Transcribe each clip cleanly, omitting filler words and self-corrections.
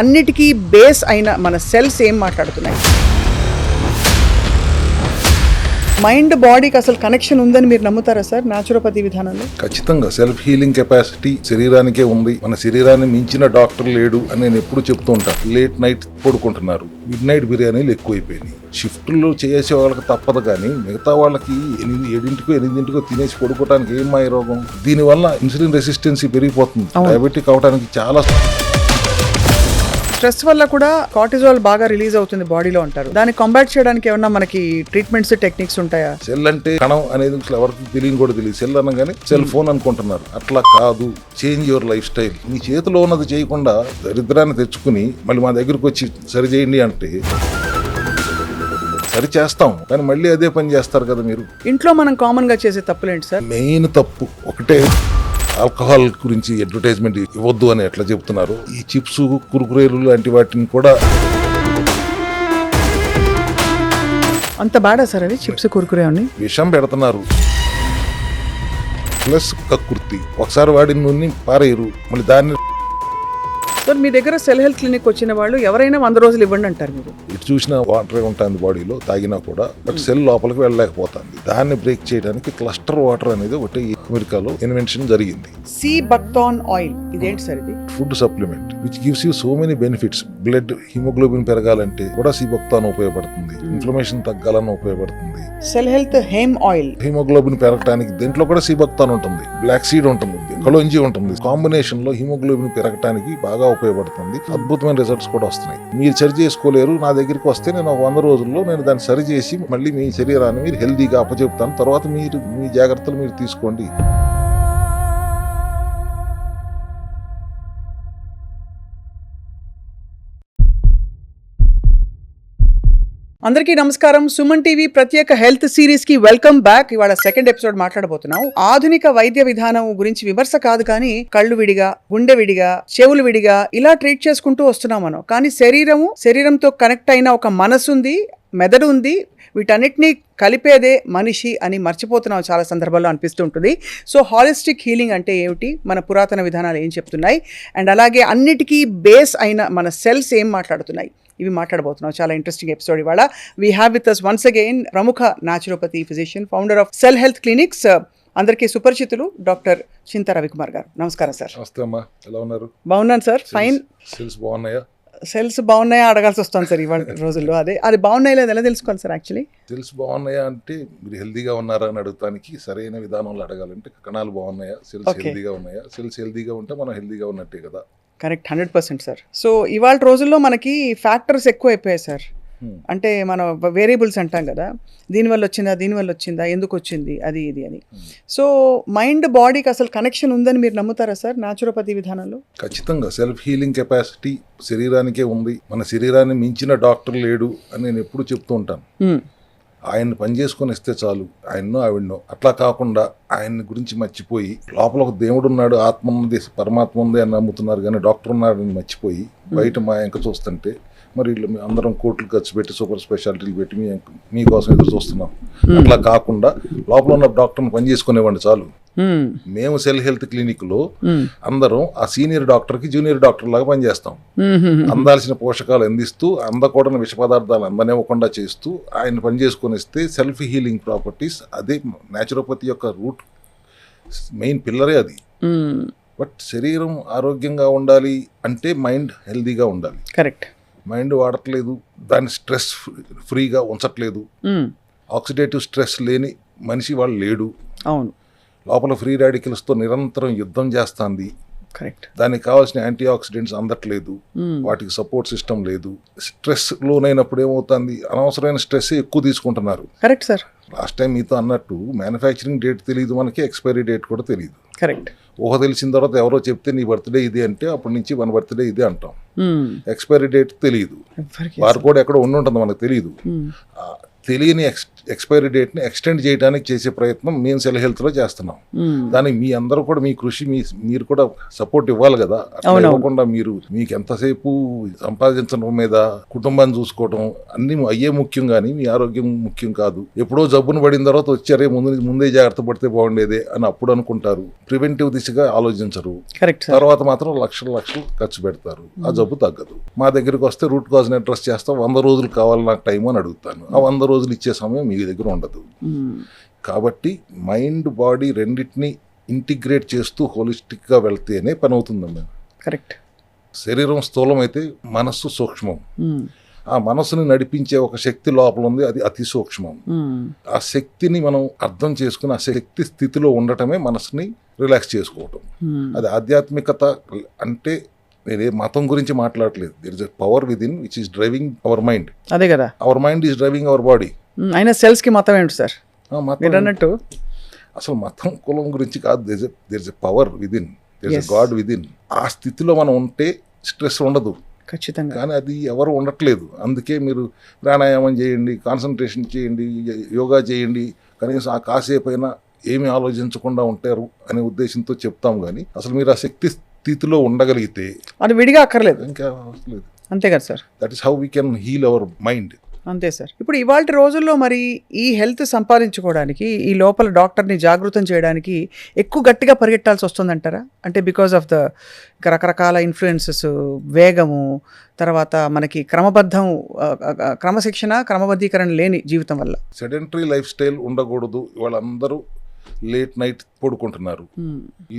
అన్నిటికీ బేస్ అయిన మన సెల్స్ ఏం మాట్లాడుతున్నాయి? మైండ్ బాడీకి అసలు కనెక్షన్ ఉందని మీరు నమ్ముతారా సార్ న్యాచురోపతి విధానంలో? ఖచ్చితంగా సెల్ఫ్ హీలింగ్ కెపాసిటీ శరీరానికే ఉంది. మన శరీరాన్ని మించిన డాక్టర్ లేడు అని నేను ఎప్పుడు చెప్తూ ఉంటాను. లేట్ నైట్ పడుకుంటున్నారు, మిడ్ నైట్ బిర్యానీలు ఎక్కువైపోయినాయి. షిఫ్ట్లో చేసే వాళ్ళకి తప్పదు, కానీ మిగతా వాళ్ళకి 7-8 తినేసి పడుకోవడానికి ఏం మాయ రోగం? దీనివల్ల ఇన్సులిన్ రెసిస్టెన్సీ పెరిగిపోతుంది. డయాబెటిక్ అవడానికి చాలా స్ట్రెస్ వల్ల కూడా కార్టిజాల్ బాగా రిలీజ్ అవుతుంది బాడీలో అంటారు. దాన్ని కాంబాట్ చేయడానికి ఏమన్నా మనకి ట్రీట్మెంట్స్ టెక్నిక్స్ ఉంటాయా? సెల్ అంటే కణం అనేది ఎవరికి తెలియని కూడా తెలియదు. సెల్ అనగానే సెల్ ఫోన్ అనుకుంటున్నారు. అట్లా కాదు. Change your lifestyle. మీ చేతిలో ఉన్నది చేయకుండా దరిద్రాన్ని తెచ్చుకుని మళ్ళీ మా దగ్గరకు వచ్చి సరి చేయండి అంటే సరి చేస్తాం, కానీ మళ్ళీ అదే పని చేస్తారు కదా మీరు. ఇంట్లో మనం కామన్ గా చేసే తప్పులేంటి సార్? మెయిన్ తప్పు ఒకటే, ఆల్కహాల్ గురించి అడ్వర్టైజ్మెంట్ ఇవ్వద్దు అని ఎట్లా చెప్తున్నారు. ఈ చిప్స్, కురుకురేలు లాంటి వాటిని కూడా అంత బాడా సార్ అవి చిప్స్, కురుకురే అని విషం పెడుతున్నారు. ప్లస్ కక్కుర్తి, ఒకసారి వాడిన నూనె పారేయరు, మళ్ళీ దాన్ని. సార్ మీ దగ్గర సెల్ హెల్త్ క్లినిక్ వచ్చిన వాళ్ళు ఎవరైనా 100 రోజులు ఇవ్వండి అంటారు మీరు. ఇటు చూసినా వాటర్ ఉంటుంది బాడీలో, తాగినా కూడా బట్ సెల్ లోపలికి వెళ్ళలేకపోతుంది. దాన్ని బ్రేక్ చేయడానికి క్లస్టర్ వాటర్ అనేది ఒకటి అమెరికాలో ఇన్వెన్షన్ జరిగింది. సీ బక్థాన్ ఆయిల్, ఇదేంటి సార్ ఇది? Food supplement which gives you so many benefits. Blood haemoglobin పెరగాలంటే కూడా సీ బక్థాన్ ఉపయోగపడుతుంది. ఇన్ఫ్లమేషన్ తగ్గాలని ఉపయోగపడుతుంది. Cell health hemp oil, haemoglobin పెరగడానికి దీంట్లో కూడా సీ బక్థాన్ ఉంటుంది, బ్లాక్ సీడ్ ఉంటుంది, కలోంజీ ఉంటుంది. కాంబినేషన్ లో హిమోగ్లోబిన్ పెరగడానికి బాగా ఉపయోగపడుతుంది. అద్భుతమైన రిజల్ట్స్ కూడా వస్తున్నాయి. మీరు సరి చేసుకోలేరు, నా దగ్గరికి వస్తే నేను 100 రోజుల్లో నేను దాన్ని సరి చేసి మళ్ళీ మీ శరీరాన్ని మీరు హెల్దీగా అప్పచెప్తాను. తర్వాత మీరు మీ జాగ్రత్తలు మీరు తీసుకోండి. అందరికీ నమస్కారం. సుమన్ టీవీ ప్రత్యేక హెల్త్ సిరీస్ కి వెల్కమ్ బ్యాక్. ఇవాళ సెకండ్ ఎపిసోడ్ మాట్లాడబోతున్నాం. ఆధునిక వైద్య విధానం గురించి విమర్శ కాదు, కానీ కళ్ళు విడిగా, గుండె విడిగా, చెవులు విడిగా ఇలా ట్రీట్ చేసుకుంటూ వస్తున్నాం మనం. కానీ శరీరంతో కనెక్ట్ అయిన ఒక మనసు ఉంది, మెదడు ఉంది, వీటన్నిటినీ కలిపేదే మనిషి అని మర్చిపోతున్నాం చాలా సందర్భాల్లో అనిపిస్తూ ఉంటుంది. సో హాలిస్టిక్ హీలింగ్ అంటే ఏమిటి, మన పురాతన విధానాలు ఏం చెప్తున్నాయి, అండ్ అలాగే అన్నిటికీ బేస్ అయిన మన సెల్స్ ఏం మాట్లాడుతున్నాయి, ఇవి మాట్లాడబోతున్నాం. చాలా ఇంట్రెస్టింగ్ ఎపిసోడ్ ఇవాళ. We have with us once again ప్రముఖ naturopathy physician, founder of cell health clinics, అందరికీ సుపరిచితులు డాక్టర్ చింతా రవికుమార్ గారు. నమస్కారం సార్. నమస్తే అమ్మా, ఎలా ఉన్నారు? బాగున్నాను సార్, ఫైన్. సెల్స్ బాగున్నాయా? సెల్స్ బాగున్నాయా అడగాల్సి వస్తుంది సార్ ఇవాళ రోజుల్లో. అది బాగున్నాయి లేదా ఎలా తెలుసుకోవాలి సార్? యాక్చువల్లీ సెల్స్ బాగున్నాయా అంటే మీరు హెల్దీగా ఉన్నారా అని అడుగుతానికి సరైన విధానంలో అడగాలంటే కణాలు బాగున్నాయా, సెల్స్ హెల్దీగా ఉన్నాయా. సెల్స్ హెల్దీగా ఉంటే మనం హెల్దీగా ఉన్నట్టే కదా. Correct, 100% sir. సో ఇవాళ రోజుల్లో మనకి ఫ్యాక్టర్స్ ఎక్కువ అయిపోయాయి సార్. అంటే మనం వేరియబుల్స్ అంటాం కదా, దీనివల్ల వచ్చిందా, ఎందుకు వచ్చింది, అది ఇది అని. సో మైండ్ బాడీకి అసలు కనెక్షన్ ఉందని మీరు నమ్ముతారా సార్ న్యాచురోపతి విధానంలో? ఖచ్చితంగా సెల్ఫ్ హీలింగ్ కెపాసిటీ శరీరానికే ఉంది. మన శరీరాన్ని మించిన డాక్టర్ లేడు అని నేను ఎప్పుడు చెప్తూ ఉంటాను. ఆయన్ని పని చేసుకొని ఇస్తే చాలు, ఆయన్నో ఆవిడనో. అట్లా కాకుండా ఆయన్ని గురించి మర్చిపోయి లోపల ఒక దేవుడు ఉన్నాడు, ఆత్మ ఉంది, పరమాత్మ ఉంది అని నమ్ముతున్నారు, కానీ డాక్టర్ ఉన్నాడని మర్చిపోయి బయట మా ఎంక చూస్తుంటే మరి అందరం కోట్లు ఖర్చు పెట్టి సూపర్ స్పెషాలిటీలు పెట్టి మీకోసం ఎదురు చూస్తున్నాం. అట్లా కాకుండా లోపల ఉన్న డాక్టర్ని పని చేసుకునేవ్వండి చాలు. మేము సెల్ హెల్త్ క్లినిక్ లో అందరం ఆ సీనియర్ డాక్టర్ కి జూనియర్ డాక్టర్ లాగా పనిచేస్తాం. అందాల్సిన పోషకాలు అందిస్తూ, అందకూడని విష పదార్థాలు అందనివ్వకుండా చేస్తూ ఆయన పని చేసుకొని ఇస్తే సెల్ఫ్ హీలింగ్ ప్రాపర్టీస్, అదే న్యాచురోపతి యొక్క రూట్, మెయిన్ పిల్లరే అది. బట్ శరీరం ఆరోగ్యంగా ఉండాలి అంటే మైండ్ హెల్దీగా ఉండాలి. కరెక్ట్. మైండ్ వాడట్లేదు, దాన్ని స్ట్రెస్ ఫ్రీగా ఉంచట్లేదు. ఆక్సిడేటివ్ స్ట్రెస్ లేని మనిషి వాళ్ళు లేడు. అవును. లోపల ఫ్రీ రాడికల్స్తో నిరంతరం యుద్ధం చేస్తుంది. కరెక్ట్. దానికి కావాల్సిన యాంటీ ఆక్సిడెంట్స్ అందట్లేదు, వాటికి సపోర్ట్ సిస్టమ్ లేదు. స్ట్రెస్ లోనైనప్పుడు ఏమవుతుంది, అనవసరమైన స్ట్రెస్ ఎక్కువ తీసుకుంటున్నారు. Correct sir. లాస్ట్ టైం మీతో అన్నట్టు మ్యానుఫ్యాక్చరింగ్ డేట్ తెలియదు మనకి, ఎక్స్పైరీ డేట్ కూడా తెలియదు. కరెక్ట్. ఊహ తెలిసిన తర్వాత ఎవరో చెప్తే నీ బర్త్డే ఇది అంటే అప్పటి నుంచి మన బర్త్డే ఇదే అంటాం. ఎక్స్పైరీ డేట్ తెలియదు, బార్ కోడ్ ఎక్కడ ఉండి ఉంటుంది మనకు తెలియదు. తెలియని ఎక్స్పైరీ డేట్ని ఎక్స్టెండ్ చేయడానికి చేసే ప్రయత్నం మేము సెల్ హెల్త్లో చేస్తున్నాం. దానికి మీ అందరూ కూడా మీ కృషి మీరు కూడా సపోర్ట్ ఇవ్వాలి కదా. అట్లా ఇవ్వకుండా మీకు ఎంతసేపు సంపాదించడం మీద కుటుంబాన్ని చూసుకోవడం అన్ని అయ్యే ముఖ్యం, కానీ మీ ఆరోగ్యం ముఖ్యం కాదు. ఎప్పుడో జబ్బును పడిన తర్వాత వచ్చారే ముందే జాగ్రత్త పడితే బాగుండేదే అని అప్పుడు అనుకుంటారు. ప్రివెంటివ్ దిశగా ఆలోచించరు. తర్వాత మాత్రం లక్షలు ఖర్చు పెడతారు. ఆ జబ్బు తగ్గదు. మా దగ్గరికి వస్తే రూట్ కాజ్ని అడ్రస్ చేస్తా, 100 రోజులు కావాలి నాకు టైం అని అడుగుతాను. ఆ 100 రోజులు ఇచ్చే సమయం మీ దగ్గర ఉండదు. కాబట్టి మైండ్ బాడీ రెండింటిని ఇంటిగ్రేట్ చేస్తూ హోలిస్టిక్గా వెళ్తేనే పని అవుతుందమ్మా. కరెక్ట్. శరీరం స్థూలమైతే మనస్సు సూక్ష్మం. ఆ మనస్సుని నడిపించే ఒక శక్తి లోపల ఉంది, అది అతి సూక్ష్మం. ఆ శక్తిని మనం అర్థం చేసుకుని ఆ శక్తి స్థితిలో ఉండటమే మనసుని రిలాక్స్ చేసుకోవటం. అది ఆధ్యాత్మికత. అంటే నేనే మతం గురించి మాట్లాడలేదు. There is a power within which is driving our mind. అదే కదా, our mind is driving our body. అయినా సెల్స్ కి మతం ఏంటి సార్? మతం అన్నట్టు అసలు మతం కులం గురించి కాదు. There is a power within, there is a god within. ఆ స్థితిలో మనం ఉంటే స్ట్రెస్ ఉండదు. ఖచ్చితంగా. కానీ అది ఎవరు ఉండట్లేదు. అందుకే మీరు ప్రాణాయామం చేయండి, కాన్సన్ట్రేషన్ చేయండి, యోగా చేయండి, కనీసం ఆ కాసేపైనా ఏమి ఆలోచించకుండా ఉంటారు అనే ఉద్దేశంతో చెప్తాం. కానీ అసలు మీరు ఆ శక్తి స్థితిలో ఉండగలిగితే అది విడిగా అక్కర్లేదు, ఇంకా అవసరం లేదు. అంతే కదా sir. That is how we can heal our mind. అంతే సార్. ఇప్పుడు ఇవాళ రోజుల్లో మరి ఈ హెల్త్ సంపాదించుకోవడానికి, ఈ లోపల డాక్టర్ని జాగృతం చేయడానికి ఎక్కువ గట్టిగా పరిగెట్టాల్సి వస్తుందంటారా? అంటే బికాస్ ఆఫ్ ద రకరకాల ఇన్ఫ్లుయెన్సెస్, వేగము, తర్వాత మనకి క్రమబద్ధీకరణ లేని జీవితం వల్ల సెడెంటరీ లైఫ్ స్టైల్ ఉండకూడదు. వాళ్ళందరూ లేట్ నైట్ పడుకుంటున్నారు,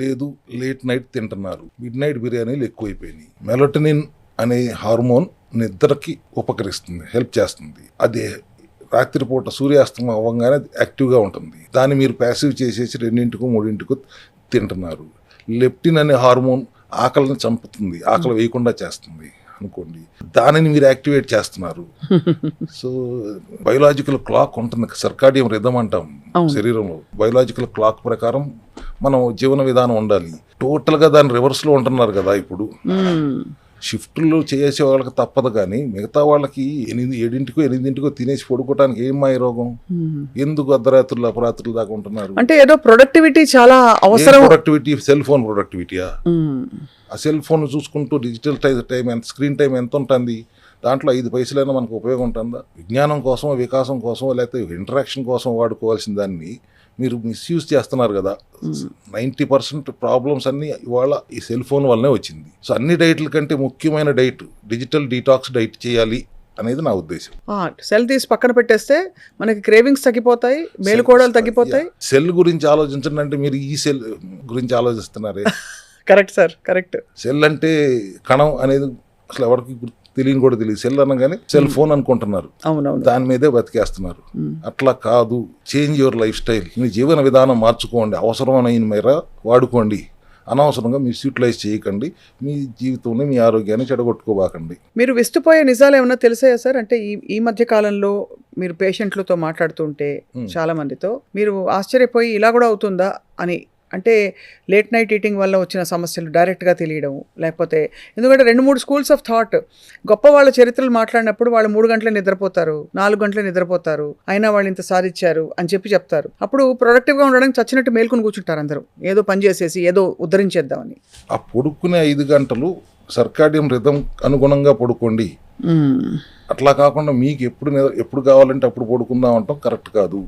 లేదు లేట్ నైట్ తింటున్నారు, మిడ్ నైట్ బిర్యానీలు ఎక్కువైపోయినాయి. మెలటోనిన్ అనే హార్మోన్ నిద్రకి ఉపకరిస్తుంది, హెల్ప్ చేస్తుంది. అది రాత్రిపూట సూర్యాస్తమం అవ్వగానే యాక్టివ్గా ఉంటుంది. దాన్ని మీరు ప్యాసివ్ చేసేసి 2 3 తింటున్నారు. లెప్టిన్ అనే హార్మోన్ ఆకలిని చంపుతుంది, ఆకలి వేయకుండా చేస్తుంది అనుకోండి. దానిని మీరు యాక్టివేట్ చేస్తున్నారు. సో బయోలాజికల్ క్లాక్ ఉంటుంది, సర్కాడియం రిథమ్ అంటాం శరీరంలో. బయోలాజికల్ క్లాక్ ప్రకారం మనం జీవన విధానం ఉండాలి. టోటల్గా దాని రివర్స్లో ఉంటున్నారు కదా ఇప్పుడు. షిఫ్ట్లు చేసే వాళ్ళకి తప్పదు, కానీ మిగతా వాళ్ళకి 7-8 తినేసి పడుకోవడానికి ఏం మాయ రోగం? ఎందుకు అర్ధరాత్రులు అపరాత్రులు దాకా ఉంటున్నారు? అంటే ఏదో ప్రొడక్టివిటీ చాలా అవసరం. ప్రొడక్టివిటీ, సెల్ ఫోన్ ప్రొడక్టివిటీయా? ఆ సెల్ ఫోన్ చూసుకుంటూ డిజిటల్ టైం ఎంత, స్క్రీన్ టైం ఎంత ఉంటుంది? దాంట్లో 5 పైసలైనా మనకు ఉపయోగం ఉంటుందా? విజ్ఞానం కోసం, వికాసం కోసం, లేకపోతే ఇంటరాక్షన్ కోసం వాడుకోవాల్సిన దాన్ని మీరు మిస్యూజ్ చేస్తున్నారు కదా. 90% ప్రాబ్లమ్స్ అన్నీ ఇవాళ ఈ సెల్ ఫోన్ వల్లనే వచ్చింది. సో అన్ని డైట్ల కంటే ముఖ్యమైన డైట్ డిజిటల్ డీటాక్స్ డైట్ చేయాలి అనేది నా ఉద్దేశం. సెల్ తీసి పక్కన పెట్టేస్తే మనకి క్రేవింగ్స్ తగ్గిపోతాయి, మేలుకోవడాలు తగ్గిపోతాయి. సెల్ గురించి ఆలోచించండి అంటే మీరు ఈ సెల్ గురించి ఆలోచిస్తున్నారే. Correct sir, correct. సెల్ అంటే కణం అనేది అసలు ఎవరికి తెలియని కూడా తెలియదు. సెల్ అనగానే సెల్ ఫోన్ అనుకుంటున్నారు, దాని మీదే బతికేస్తున్నారు. అట్లా కాదు. Change your lifestyle. మీ జీవన విధానం మార్చుకోండి, అవసరమైన మేర వాడుకోండి, అనవసరంగా మిస్యూటిలైజ్ చేయకండి. మీ జీవితంలో మీ ఆరోగ్యాన్ని చెడగొట్టుకోబాకండి. మీరు విస్తుపోయే నిజాలు ఏమన్నా తెలిసాయా సార్? అంటే ఈ మధ్య కాలంలో మీరు పేషెంట్లతో మాట్లాడుతుంటే చాలా మందితో మీరు ఆశ్చర్యపోయి ఇలా కూడా అవుతుందా అని, అంటే లేట్ నైట్ ఈటింగ్ వల్ల వచ్చిన సమస్యలు డైరెక్ట్గా తెలియడం, లేకపోతే ఎందుకంటే 2-3 స్కూల్స్ ఆఫ్ థాట్. గొప్ప వాళ్ళ చరిత్రలు మాట్లాడినప్పుడు వాళ్ళు 3 గంటలే నిద్రపోతారు, 4 గంటలే నిద్రపోతారు, అయినా వాళ్ళు ఇంత సాధించారు అని చెప్తారు. అప్పుడు ప్రొడక్టివ్గా ఉండడానికి చచ్చినట్టు మేల్కొని కూర్చుంటారు అందరూ, ఏదో పని చేసేసి ఏదో ఉద్ధరించేద్దామని. ఆ పడుకునే 5 గంటలు సర్కాడియం రిథం అనుగుణంగా పడుకోండి. అట్లా కాకుండా మీకు ఎప్పుడు కావాలంటే అప్పుడు పడుకుందాం అంటాం కరెక్ట్ కాదు.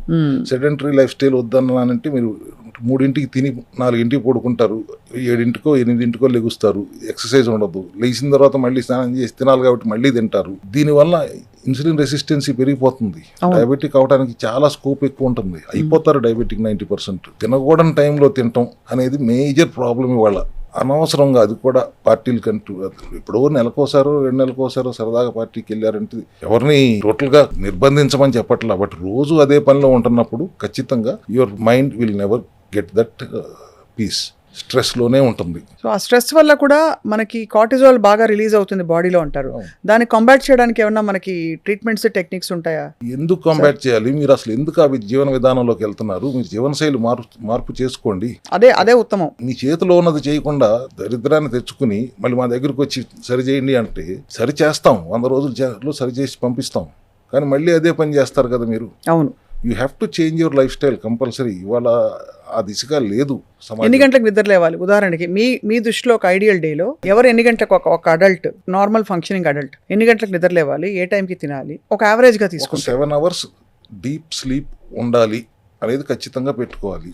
సెడెంటరీ లైఫ్ స్టైల్ వద్దన్నానంటే మీరు 3 తిని 4 పడుకుంటారు, 7-8 లెగుస్తారు, ఎక్సర్సైజ్ ఉండదు, లేచిన తర్వాత మళ్ళీ స్నానం చేసి తినాలి కాబట్టి మళ్ళీ తింటారు. దీనివల్ల ఇన్సులిన్ రెసిస్టెన్సీ పెరిగిపోతుంది. డయాబెటిక్ అవడానికి చాలా స్కోప్ ఎక్కువ ఉంటుంది. అయిపోతారు డయాబెటిక్ 90%. తినకూడని టైంలో తినటం అనేది మేజర్ ప్రాబ్లం ఇవాళ. అనవసరంగా అది కూడా పార్టీలు కంటూ ఎప్పుడో నెలకోసారో 2 నెలలకోసారో సరదాగా పార్టీకి వెళ్ళారంటే ఎవరిని టోటల్గా నిర్బంధించమని చెప్పట్లా. బట్ రోజు అదే పనిలో ఉంటున్నప్పుడు ఖచ్చితంగా your mind will never get that peace. స్ట్రెస్లోనే ఉంటుంది. సో ఆ స్ట్రెస్ వల్ల కూడా మనకి కార్టిజాల్ బాగా రిలీజ్ అవుతుంది బాడీలో అంటారు. దాన్ని కాంబాట్ చేయడానికి ఏమన్నా మనకి ట్రీట్మెంట్స్, టెక్నిక్స్ ఉంటాయా? ఎందుకు కాంబాట్ చేయాలి? మీరు అసలు ఎందుకు ఆ జీవన విధానంలోకి వెళ్తున్నారు? మీరు జీవనశైలి మార్పు చేసుకోండి. అదే ఉత్తమం. మీ చేతిలో ఉన్నది చేయకుండా దరిద్రాన్ని తెచ్చుకుని మళ్ళీ మా దగ్గరకు వచ్చి సరి చేయండి అంటే సరి చేస్తాం, 100 రోజులు సరి చేసి పంపిస్తాం, కానీ మళ్ళీ అదే పని చేస్తారు కదా మీరు. అవును. You have to change your life style compulsory. ఇవాళ ఆ దిశగా లేదు సమాజం. ఎన్ని గంటలకు నిద్ర లేవాలి ఉదాహరణకి మీ దృష్టిలో ఒక ఐడియల్ డేలో ఎవరు ఎన్ని గంటలకు ఒక అడల్ట్ నార్మల్ ఫంక్షనింగ్ అడల్ట్ ఎన్ని గంటలకు నిద్ర లేవాలి, ఏ టైంకి తినాలి, ఒక యావరేజ్ గా తీసుకుంటే 7 hours డీప్ స్లీప్ ఉండాలి అనేది ఖచ్చితంగా పెట్టుకోవాలి.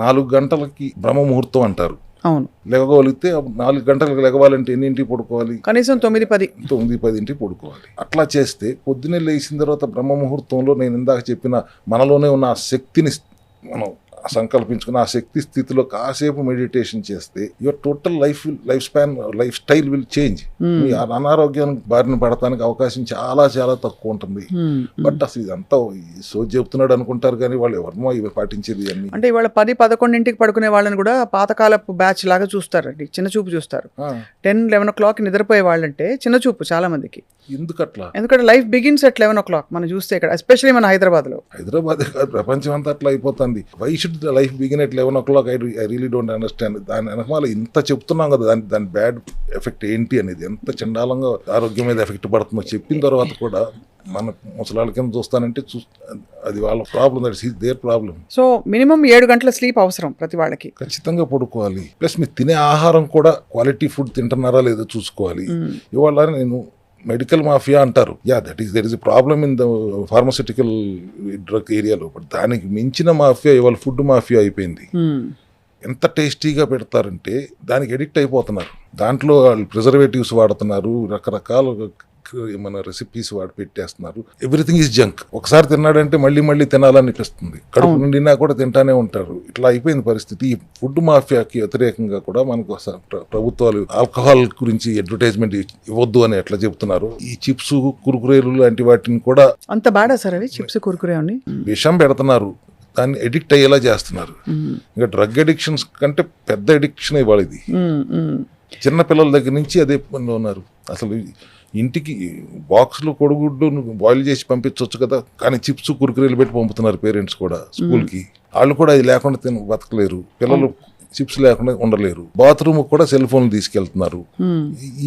4 గంటలకి బ్రహ్మ ముహూర్తం అంటారు. అవును, లేవగలిగితే 4 గంటలకు లెగవాలంటే ఎన్నింటికి పడుకోవాలి? కనీసం 9-10 పడుకోవాలి. అట్లా చేస్తే పొద్దున్నే లేచిన తర్వాత బ్రహ్మ ముహూర్తంలో నేను ఇందాక చెప్పిన మనలోనే ఉన్న ఆ శక్తిని మనం సంకల్పించుకుని ఆ శక్తి స్థితిలో కాసేపు మెడిటేషన్ చేస్తే your total lifespan lifestyle will change. మీ అనారోగ్యానికి బారిన పడటానికి అవకాశం చాలా చాలా తక్కువ ఉంటుంది. బట్ అసలు ఇదంతా సో చెప్తున్నాడు అనుకుంటారు కానీ వాళ్ళు ఎవరినో ఇవి పాటించేది అన్ని. అంటే ఇవాళ 10-11 పడుకునే వాళ్ళని కూడా పాతకాలపు బ్యాచ్ లాగా చూస్తారండి, చిన్న చూపు చూస్తారు. 10-11 o'clock నిద్రపోయే వాళ్ళంటే చిన్న చూపు చాలా మందికి. ఎందుకట్లా? ఎందుకంటే లైఫ్ బిగిన్స్ at 11 o'clock మనం చూస్తే ఇక్కడ ఎస్పెషల్లీ మన హైదరాబాద్ కాదు, ప్రపంచం అంతా అట్లా అయిపోతుంది. Why should life begin at 11 o'clock? I really don't understand. దాని వెనకాల ఇంత చెప్తున్నాం కదా, దాని బ్యాడ్ ఎఫెక్ట్ ఏంటి అనేది, ఎంత చండాలంగా ఆరోగ్యం మీద ఎఫెక్ట్ పడుతుందో చెప్పిన తర్వాత కూడా మన ముసలాళ్ళ కింద చూస్తానంటే అది వాళ్ళ problem, that is their problem. So minimum 7 గంటల స్లీప్ అవసరం ప్రతి వాళ్ళకి. ఖచ్చితంగా పడుకోవాలి. ప్లస్ మీరు తినే ఆహారం కూడా క్వాలిటీ ఫుడ్ తింటున్నారా లేదో చూసుకోవాలి. ఇవాళ నేను మెడికల్ మాఫియా అంటారు. That is problem in the pharmaceutical drug ఏరియాలో. బట్ దానికి మించిన మాఫియా ఇవాళ ఫుడ్ మాఫియా అయిపోయింది. ఎంత టేస్టీగా పెడతారంటే దానికి ఎడిక్ట్ అయిపోతున్నారు. దాంట్లో వాళ్ళు ప్రిజర్వేటివ్స్ వాడుతున్నారు, రకరకాల మన రెసిపీస్ వాడి పెట్టేస్తున్నారు. Everything is junk. ఒకసారి తిన్నాడంటే మళ్ళీ మళ్ళీ తినాలనిపిస్తుంది. కడుపు నిండినా కూడా తింటానే ఉంటారు. ఇట్లా అయిపోయింది పరిస్థితి. ఈ ఫుడ్ మాఫియాకి వ్యతిరేకంగా కూడా మనకు ప్రభుత్వాలు ఆల్కహాల్ గురించి అడ్వర్టైజ్మెంట్ ఇవ్వద్దు అని ఎట్లా చెప్తున్నారు. ఈ చిప్స్, కురుకురేలు లాంటి వాటిని కూడా అంత బాడా సార్ అవి చిప్స్, కురుకురే అని విషం పెడుతున్నారు. దాన్ని ఎడిక్ట్ అయ్యేలా చేస్తున్నారు. ఇంకా డ్రగ్ అడిక్షన్స్ కంటే పెద్ద అడిక్షన్ ఇవాళ ఇది. చిన్న పిల్లల దగ్గర నుంచి అదే పనిలో ఉన్నారు. అసలు ఇంటికి బాక్స్లో కొడుగుడ్డు బాయిల్ చేసి పంపించవచ్చు కదా, కానీ చిప్స్, కురుకురేలు పెట్టి పంపుతున్నారు పేరెంట్స్ కూడా స్కూల్కి. వాళ్ళు కూడా అది లేకుండా బతకలేరు. పిల్లలు చిప్స్ లేకుండా ఉండలేరు. బాత్రూమ్ కూడా సెల్ ఫోన్ తీసుకెళ్తున్నారు.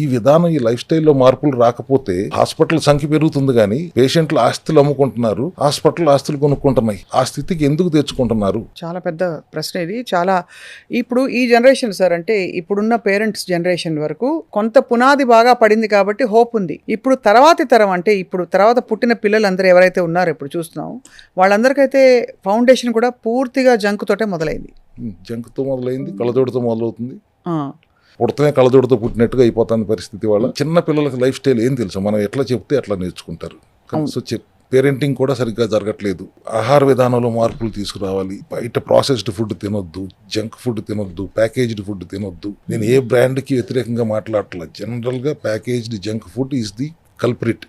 ఈ విధానం, ఈ లైఫ్ స్టైల్లో మార్పులు రాకపోతే హాస్పిటల్ సంఖ్య పెరుగుతుంది కానీ పేషెంట్లు ఆస్తులు అమ్ముకుంటున్నారు, హాస్పిటల్ ఆస్తులు కొనుక్కుంటున్నాయి. ఆ స్థితికి ఎందుకు తెచ్చుకుంటున్నారు? చాలా పెద్ద ప్రశ్న ఇది. చాలా ఇప్పుడు ఈ జనరేషన్ సార్, అంటే ఇప్పుడున్న పేరెంట్స్ జనరేషన్ వరకు కొంత పునాది బాగా పడింది కాబట్టి హోప్ ఉంది. ఇప్పుడు తర్వాతి తరం, అంటే ఇప్పుడు తర్వాత పుట్టిన పిల్లలందరూ ఎవరైతే ఉన్నారో ఇప్పుడు చూస్తున్నాం, వాళ్ళందరికైతే ఫౌండేషన్ కూడా పూర్తిగా జంక్ తోటే మొదలైంది. జంక్తో మొదలైంది, కళ్ళజోడుతో మొదలవుతుంది. పుడతనే కళ్ళజోడుతో పుట్టినట్టుగా అయిపోతుంది పరిస్థితి. వాళ్ళ చిన్న పిల్లలకి లైఫ్ స్టైల్ ఏం తెలుసు, మనం ఎట్లా చెప్తే అట్లా నేర్చుకుంటారు. సో పేరెంటింగ్ కూడా సరిగ్గా జరగట్లేదు. ఆహార విధానంలో మార్పులు తీసుకురావాలి. బయట ప్రాసెస్డ్ ఫుడ్ తినొద్దు, జంక్ ఫుడ్ తినొద్దు, ప్యాకేజ్డ్ ఫుడ్ తినొద్దు. నేను ఏ బ్రాండ్కి వ్యతిరేకంగా మాట్లాడట్లేదు. జనరల్గా packaged junk food is the culprit.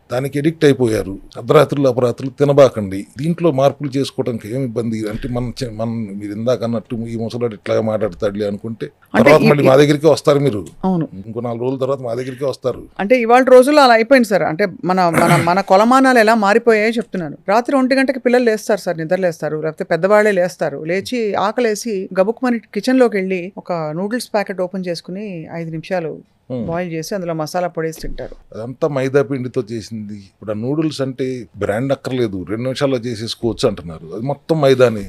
దానికి ఎడిక్ట్ అయిపోయారు. అర్ధరాత్రులు అపరాత్రులు తినబాకండి. దీంట్లో మార్పులు చేసుకోవడానికి ఏమి ఇబ్బంది? అంటే మన మీరు ఇందాక అన్నట్టు ఈ ముసలాడు ఇట్లాగా మాట్లాడతాడులే అనుకుంటే తర్వాత మళ్ళీ మా దగ్గరికి వస్తారు. మీరు ఇంకో 4 రోజుల తర్వాత మా దగ్గరికి వస్తారు. అంటే ఇవాళ రోజుల్లో అలా అయిపోయింది సార్. అంటే మన కొలమానాలు ఎలా మారిపోయాయో చెప్తున్నాను. రాత్రి 1 గంటకి పిల్లలు లేస్తారు సార్, నిద్రలేస్తారు, లేకపోతే పెద్దవాళ్లే లేస్తారు. లేచి ఆకలేసి గబుక్కుమని కిచెన్ లోకి వెళ్ళి ఒక నూడిల్స్ ప్యాకెట్ ఓపెన్ చేసుకుని 5 నిమిషాలు బాయిల్ చేసి అందులో మసాలా పొడేసి తింటారు. అదంతా మైదా పిండితో చేసింది. ఇప్పుడు ఆ నూడిల్స్ అంటే బ్రాండ్ అక్కర్లేదు, 2 నిమిషాల్లో చేసేసుకోవచ్చు అంటున్నారు. అది మొత్తం మైదానే.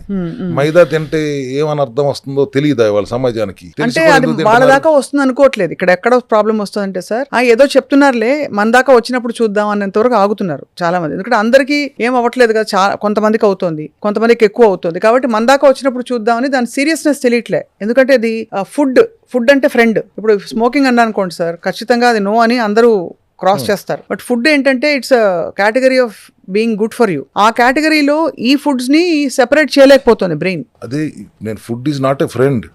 మైదా తింటే ఏమని అర్థం వస్తుందో తెలియదా వాళ్ళ సమాజానికి? అంటే అది వాళ్ళ దాకా వస్తుంది అనుకోవట్లేదు. ఇక్కడ ఎక్కడ ప్రాబ్లం వస్తుందంటే సార్, ఏదో చెప్తున్నారులే, మన దాకా వచ్చినప్పుడు చూద్దాం అన్నంత వరకు ఆగుతున్నారు చాలా మంది. ఎందుకంటే అందరికీ ఏం అవ్వట్లేదు కదా, కొంతమందికి అవుతుంది, కొంతమందికి ఎక్కువ అవుతుంది. కాబట్టి మన దాకా వచ్చినప్పుడు చూద్దామని దాని సీరియస్నెస్ తెలియట్లే. ఎందుకంటే అది ఫుడ్ అంటే ఫ్రెండ్. ఇప్పుడు స్మోకింగ్ అన్నా అనుకోండి సార్, ఖచ్చితంగా అది నో అని అందరూ క్రాస్ చేస్తారు. బట్ ఫుడ్ ఏంటంటే it's category of being good for you. ఆ కేటగిరీలో ఈ ఫుడ్స్ ని సెపరేట్ చేయలేకపోతుంది బ్రెయిన్. అదే నేను food is not a friend,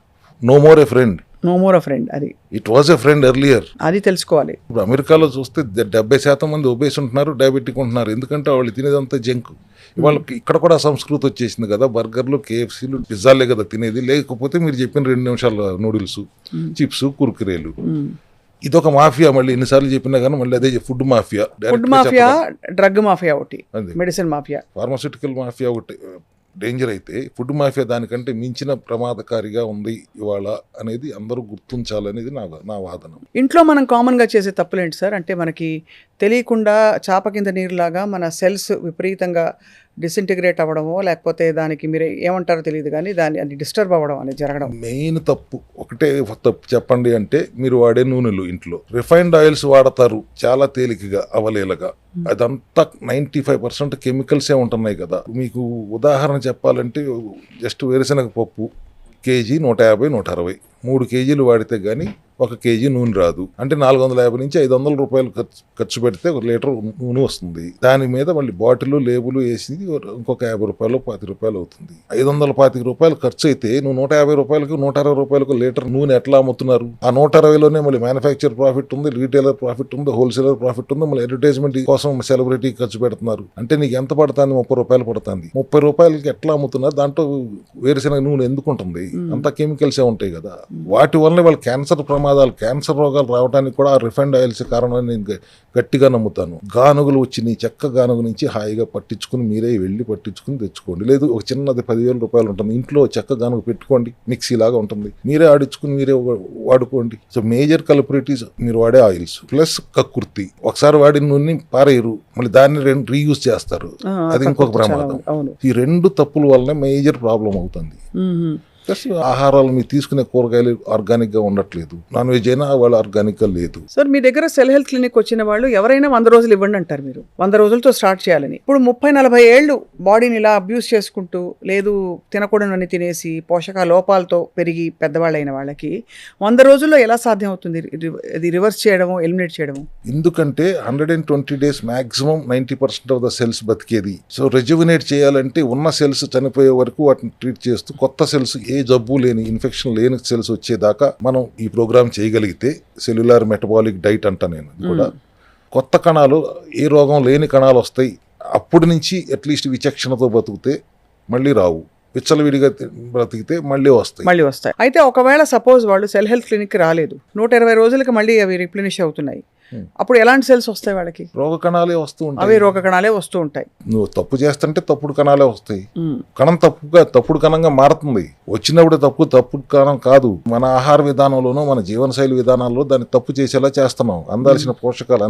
no more a friend. No more a friend. అది it was a friend earlier. అది తెలుసుకోవాలి. ఇప్పుడు అమెరికాలో చూస్తే 70% మంది ఒబేస్ ఉంటున్నారు, డయాబెటిక్ ఉంటున్నారు. ఎందుకంటే వాళ్ళు తినేదంతా జంక్. వాళ్ళకి ఇక్కడ కూడా సంస్కృతి వచ్చేసింది కదా, బర్గర్లు, కేఎఫ్సీలు, పిజ్జాలే కదా తినేది. లేకపోతే మీరు చెప్పిన 2 నిమిషాల నూడిల్స్, చిప్స్, కురుకురేలు. ఇదొక మాఫియా. మళ్ళీ ఎన్నిసార్లు చెప్పినా కానీ మళ్ళీ అదే food mafia. Food mafia, drug mafia ఒకటి, మెడిసిన్ మాఫియా, ఫార్మాస్యూటికల్ మాఫియా ఒకటి డేంజర్ అయితే, ఫుడ్ మాఫియా దానికంటే మించిన ప్రమాదకారిగా ఉంది ఇవాళ అనేది అందరూ గుర్తించాలనేది నా వాదన. ఇంట్లో మనం కామన్గా చేసే తప్పులేంటి సార్? అంటే మనకి తెలియకుండా చాప కింద నీరులాగా మన సెల్స్ విపరీతంగా డిసింటిగ్రేట్ అవ్వడమో లేకపోతే దానికి మీరు ఏమంటారో తెలియదు కానీ అది డిస్టర్బ్ అవ్వడం అనేది జరగడం. మెయిన్ తప్పు ఒకటే తప్పు చెప్పండి అంటే, మీరు వాడే నూనెలు ఇంట్లో రిఫైన్డ్ ఆయిల్స్ వాడతారు చాలా తేలికగా అవలేలగా. అదంతా 95% కెమికల్సే ఉంటున్నాయి కదా. మీకు ఉదాహరణ చెప్పాలంటే, జస్ట్ వేరుశనగ పప్పు కేజీ 150, 160, 3 కేజీలు వాడితే కానీ 1 కేజీ నూనె రాదు. అంటే 450 నుంచి 500 రూపాయలు ఖర్చు పెడితే 1 లీటర్ నూనె వస్తుంది. దాని మీద మళ్ళీ బాటిల్ లేబుల్ వేసి ఇంకొక 50 రూపాయలు 20 రూపాయలు అవుతుంది. 525 రూపాయలు ఖర్చు అయితే నువ్వు 150 రూపాయలకు 160 రూపాయలకు లీటర్ నూనె ఎట్లా అమ్ముతున్నారు? ఆ 160లోనే మళ్ళీ మ్యానుఫ్యాక్చర్ ప్రాఫిట్ ఉంది, రీటైలర్ ప్రాఫిట్ ఉంది, హోల్సేలర్ ప్రాఫిట్ ఉంది, మళ్ళీ అడ్వర్టైజ్మెంట్ కోసం సెలబ్రిటీ ఖర్చు పెడుతున్నారు. అంటే నీకు ఎంత పడుతుంది? 30 రూపాయలు పడుతుంది. 30 రూపాయలకి ఎట్లా అమ్ముతున్నారు? దాంట్లో వేరుశనగ నూనె ఎందుకు ఉంటుంది? అంతా కెమికల్సే ఉంటాయి కదా. వాటి వల్ల వాళ్ళు క్యాన్సర్ రోగాలు రావడానికి కూడా ఆ రిఫైన్డ్ ఆయిల్స్ కారణం నేను గట్టిగా నమ్ముతాను. గానుగులు వచ్చి చెక్క గానుగు నుంచి హాయిగా పట్టించుకుని మీరే వెళ్ళి పట్టించుకుని తెచ్చుకోండి. లేదు ఒక చిన్నది 10,000 రూపాయలు ఉంటుంది, ఇంట్లో చెక్క గానుగు పెట్టుకోండి, మిక్సీ లాగా ఉంటుంది, మీరే ఆడించుకుని మీరే వాడుకోండి. సో మేజర్ కల్పరిటీస్ మీరు వాడే ఆయిల్స్ ప్లస్ కక్కుర్తి. ఒకసారి వాడిన నూనె పారేయరు, మళ్ళీ దాన్ని రీయూజ్ చేస్తారు, అది ఇంకొక ప్రమాదం. ఈ 2 తప్పుల వల్లనే మేజర్ ప్రాబ్లం అవుతుంది. ప్లస్ ఆహారాలు మీరు తీసుకునే కూరగాయలు ఆర్గానిక్ గా ఉండట్లేదు. నాన్ వెజ్ అయినా వాళ్ళు ఆర్గానిక్ గా లేదు. సార్ మీ దగ్గర సెల్ హెల్త్ క్లినిక్ వచ్చిన వాళ్ళు ఎవరైనా 100 రోజులు ఇవ్వండి అంటారు. మీరు 100 రోజులతో స్టార్ట్ చేయాలని. ఇప్పుడు 30-40 ఏళ్ళు బాడీని ఇలా అబ్యూస్ చేసుకుంటూ, లేదు తినకూడదని తినేసి పోషక లోపాలతో పెరిగి పెద్దవాళ్ళైన వాళ్ళకి 100 రోజుల్లో ఎలా సాధ్యం అవుతుంది ఇది రివర్స్ చేయడము, ఎలిమినేట్ చేయడము? ఎందుకంటే 120 days maximum 90% of the cells బతికేది. సో రెజ్యువినేట్ చేయాలంటే ఉన్న సెల్స్ చనిపోయే వరకు వాటిని ట్రీట్ చేస్తూ కొత్త సెల్స్, ఏ జబ్బు లేని ఇన్ఫెక్షన్ లేని సెల్స్ వచ్చేదాకా మనం ఈ ప్రోగ్రామ్ చేయగలిగితే, సెల్యులార్ మెటబాలిక్ డైట్ అంట నేను కూడా, కొత్త కణాలు, ఏ రోగం లేని కణాలు వస్తాయి. అప్పటి నుంచి అట్లీస్ట్ విచక్షణతో బతికితే మళ్ళీ రావు, విచ్చలవిడిగా బ్రతికితే మళ్ళీ వస్తాయి. అయితే ఒకవేళ సపోజ్ వాళ్ళు సెల్ హెల్త్ క్లినిక్ రాలేదు, 120 రోజులకి మళ్ళీ అవి రిప్లెనిష్ అవుతున్నాయి, అప్పుడు ఎలాంటి సెల్స్ వస్తాయి వాళ్ళకి? రోగ కణాలే వస్తూ ఉంటాయి. అవి రోగ కణాలే వస్తూ ఉంటాయి. నువ్వు తప్పు చేస్తుంటే తప్పుడు కణాలే వస్తాయి. కణం తప్పుడు కణంగా మారుతుంది. వచ్చినప్పుడు తప్పుడు కణం కాదు. మన ఆహార విధానంలోనూ మన జీవనశైలి విధానాల్లో దాన్ని తప్పు చేసేలా చేస్తున్నాం. అందాల్సిన పోషకాలు